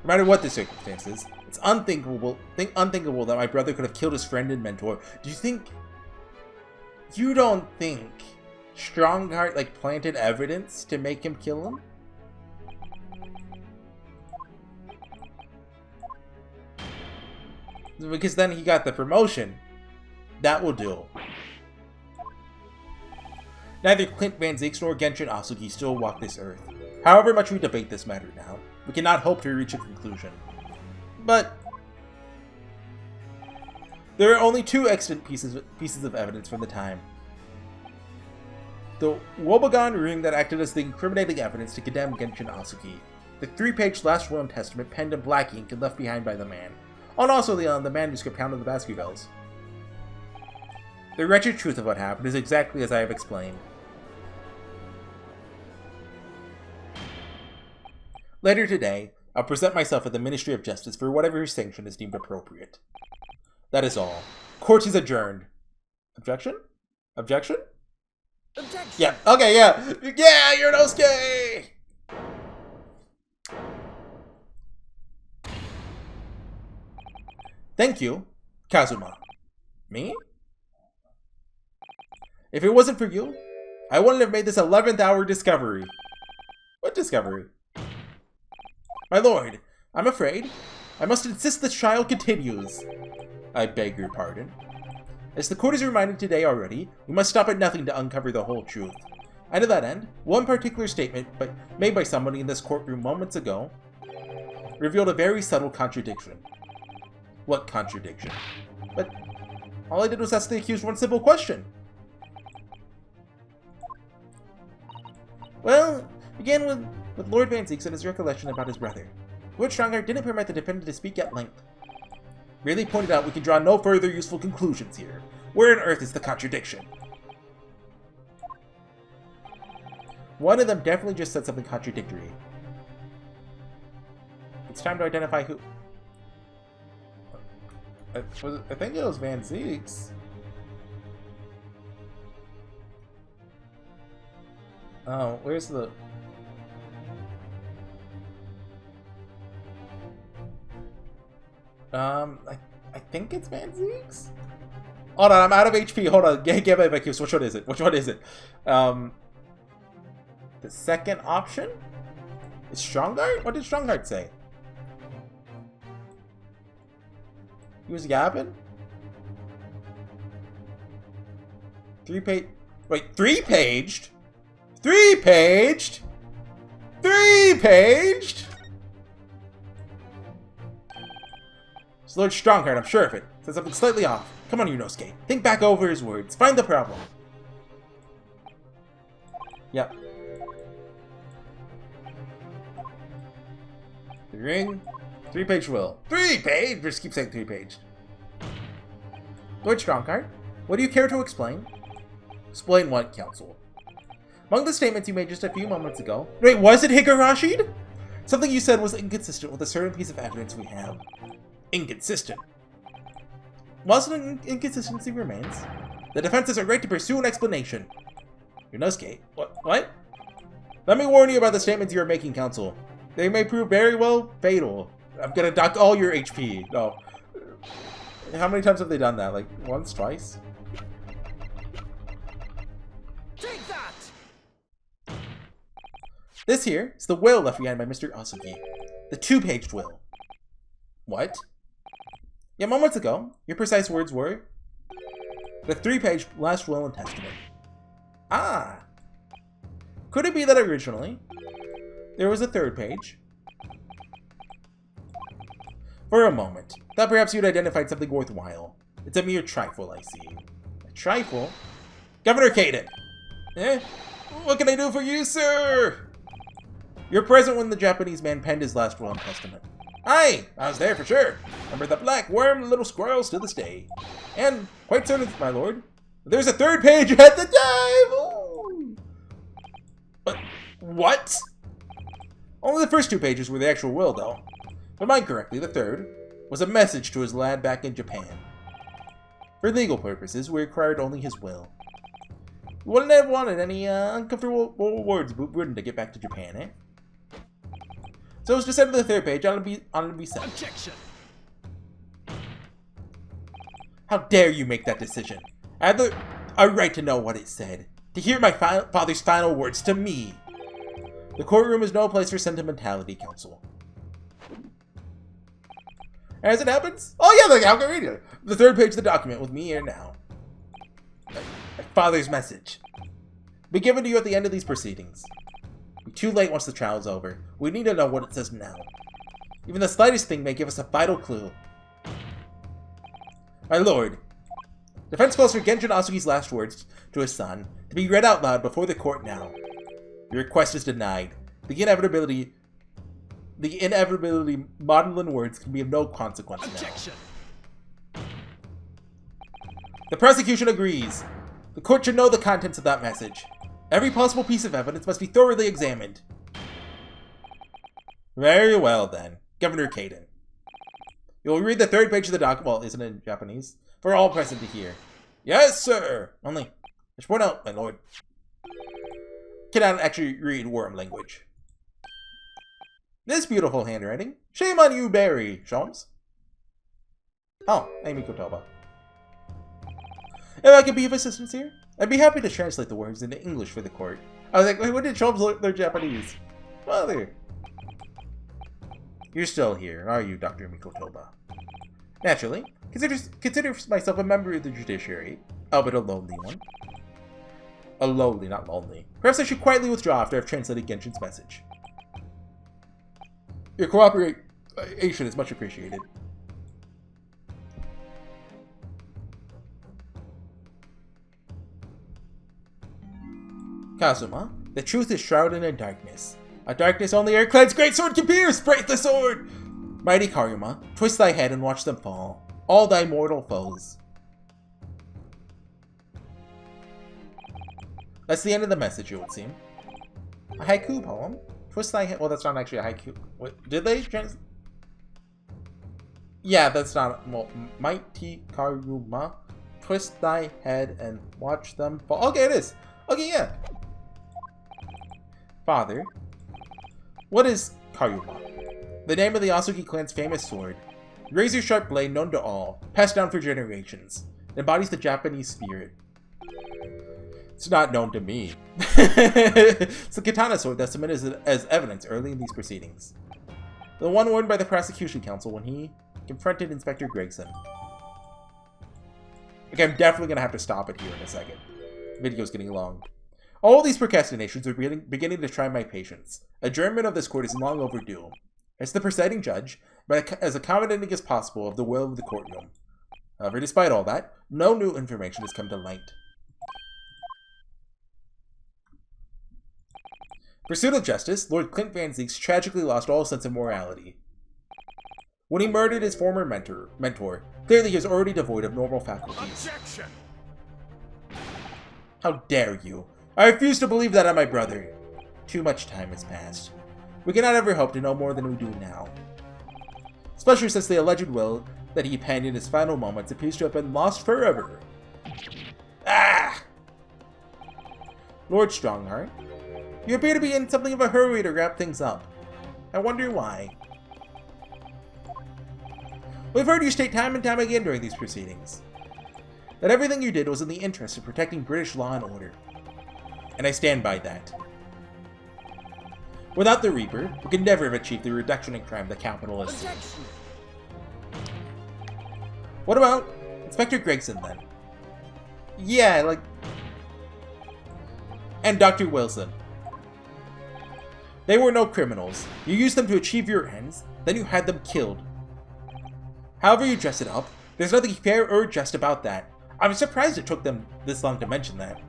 No matter what the circumstances, it's unthinkable that my brother could have killed his friend and mentor. You don't think Strongheart, like, planted evidence to make him kill him? Because then he got the promotion. That will do. Neither Clint Van Zyx nor Genshin Asugi still walk this earth. However much we debate this matter now, we cannot hope to reach a conclusion. But there are only two extant pieces of evidence from the time. The Wobogon rune that acted as the incriminating evidence to condemn Genshin Asugi. The 3-page last will and testament penned in black ink and left behind by the man. And also the manuscript found in the Baskervilles. The wretched truth of what happened is exactly as I have explained. Later today, I'll present myself at the Ministry of Justice for whatever sanction is deemed appropriate. That is all. Court is adjourned. Objection? Objection? Objection! Yeah, okay, yeah! Yeah, Yurnosuke! Thank you, Kazuma. Me? If it wasn't for you, I wouldn't have made this 11th hour discovery. What discovery? My lord, I'm afraid I must insist this trial continues. I beg your pardon. As the court is reminded today already, we must stop at nothing to uncover the whole truth. And to that end, one particular statement made by somebody in this courtroom moments ago revealed a very subtle contradiction. What contradiction? But all I did was ask the accused one simple question. Well, began with Lord Van Zyx and his recollection about his brother. Lord Strongheart didn't permit the defendant to speak at length. Really pointed out we can draw no further useful conclusions here. Where on earth is the contradiction? One of them definitely just said something contradictory. It's time to identify who. I think it was Van Zyx. Oh, where's the... I think it's Van Zyx? Hold on, I'm out of HP. Hold on, get my vacuums. Which one is it? Which one is it? The second option? Is Strongheart? What did Strongheart say? He was yapping? 3-page... Wait, 3-paged? 3-paged? 3-paged? It's Lord Strongheart, I'm sure of it. Said something slightly off. Come on, Yurnosuke. Think back over his words. Find the problem. Yep. The ring. 3-page will. 3-page? Just keep saying 3-page. Lord Strongheart, what do you care to explain? Explain what, Counsel? Among the statements you made just a few moments ago... Wait, was it Higurashi'd? Something you said was inconsistent with a certain piece of evidence we have. Inconsistent. Whilst an inconsistency remains, the defense has a right to pursue an explanation. Yurnosuke, what? Let me warn you about the statements you are making, Counsel. They may prove very well fatal. I'm gonna dock all your HP. No. How many times have they done that? Like, once, twice? Take that! This here is the will left behind by Mr. Asugi. The 2-paged will. What? Yeah, moments ago, your precise words were... The 3-page last will and testament. Ah! Could it be that originally, there was a 3rd page? For a moment, thought perhaps you'd identified something worthwhile. It's a mere trifle, I see. A trifle? Governor Caden! Eh? What can I do for you, sir? You're present when the Japanese man penned his last will and testament. Aye, I was there for sure. Remember the black worm little squirrels to this day. And, quite certain, my lord, there's a 3rd page at the time! Ooh. But, what? Only the first 2 pages were the actual will, though. If I mind correctly, the 3rd, was a message to his lad back in Japan. For legal purposes, we required only his will. We wouldn't have wanted any uncomfortable words written to get back to Japan, eh? So it was to send to the third page on to be sent. Objection! How dare you make that decision? I had a right to know what it said. To hear my father's final words to me. The courtroom is no place for sentimentality, counsel. As it happens, oh yeah, look, how can I read it? The third page of the document with me here now. My father's message. Be given to you at the end of these proceedings. Be too late once the trial is over. We need to know what it says now. Even the slightest thing may give us a vital clue. My lord, defense calls for Genjin Asugi's last words to his son to be read out loud before the court now. Your request is denied. The inevitability maudlin words can be of no consequence Objection! now. The prosecution agrees. The court should know the contents of that message. Every possible piece of evidence must be thoroughly examined. Very well then, Governor Kaden. You'll read the third page of the document. Well, isn't it in Japanese? For all present to hear. Yes, sir! Only, I should point out, my lord, cannot actually read worm language. This beautiful handwriting. Shame on you, Barry, Sholmes. Oh, Amy Kotoba. If I could be of assistance here, I'd be happy to translate the words into English for the court. I was like, wait, when did Sholmes learn Japanese? Well, there. You're still here, are you, Dr. Mikotoba? Naturally, consider myself a member of the judiciary, albeit a lonely one. A lowly, not lonely. Perhaps I should quietly withdraw after I've translated Genshin's message. Your cooperation is much appreciated. Kazuma, the truth is shrouded in darkness. A darkness only Airclad's great sword can pierce! Break the sword! Mighty Karyuma, twist thy head and watch them fall. All thy mortal foes. That's the end of the message, it would seem. A haiku poem? Twist thy head. Well, that's not actually a haiku. What, did they Yeah, that's not. Well, Mighty Karyuma, twist thy head and watch them fall. Okay, it is. Okay, yeah. Father, what is Karyuma? The name of the Asugi clan's famous sword. Razor-sharp blade known to all, passed down for generations. It embodies the Japanese spirit. It's not known to me. It's the katana sword that's submitted as evidence early in these proceedings. The one worn by the prosecution counsel when he confronted Inspector Gregson. Okay, I'm definitely going to have to stop it here in a second. The video's getting long. All these procrastinations are beginning to try my patience. Adjournment of this court is long overdue. As the presiding judge, but as accommodating as possible of the will of the courtroom. However, despite all that, no new information has come to light. Pursuit of justice, Lord Clint Van Zeeks tragically lost all sense of morality. When he murdered his former mentor, clearly he is already devoid of normal faculties. Objection! How dare you! I refuse to believe that on my brother. Too much time has passed. We cannot ever hope to know more than we do now. Especially since the alleged will that he penned in his final moments appears to have been lost forever. Ah! Lord Strongheart, you appear to be in something of a hurry to wrap things up. I wonder why. We've heard you state time and time again during these proceedings that everything you did was in the interest of protecting British law and order. And I stand by that. Without the Reaper, we could never have achieved the reduction in crime that capitalists. Objection! What about Inspector Gregson, then? Yeah, like... And Dr. Wilson. They were no criminals. You used them to achieve your ends, then you had them killed. However you dress it up, there's nothing fair or just about that. I'm surprised it took them this long to mention that.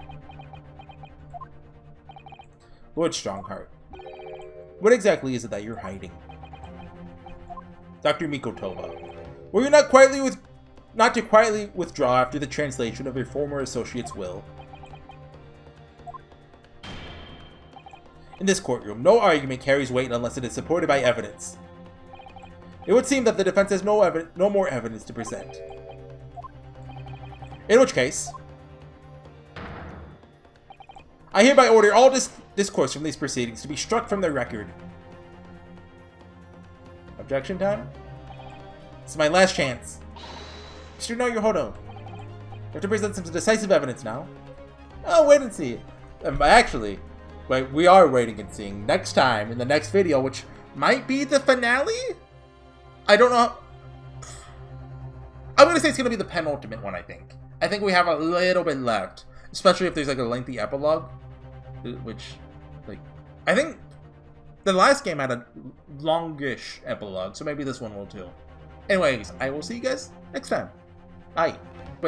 Lord Strongheart, what exactly is it that you're hiding? Dr. Mikotoba, were you not to quietly withdraw after the translation of your former associate's will? In this courtroom, no argument carries weight unless it is supported by evidence. It would seem that the defense has no more evidence to present. In which case, I hereby order all discourse from these proceedings to be struck from their record. Objection time? This is my last chance. Mr. No Yohodo, you have to present some decisive evidence now. Oh, wait and see. Actually, wait, we are waiting and seeing next time in the next video, which might be the finale? I don't know. I'm going to say it's going to be the penultimate one, I think. I think we have a little bit left, especially if there's like a lengthy epilogue, which, like, I think the last game had a longish epilogue, so maybe this one will too. Anyways, I will see you guys next time. Bye.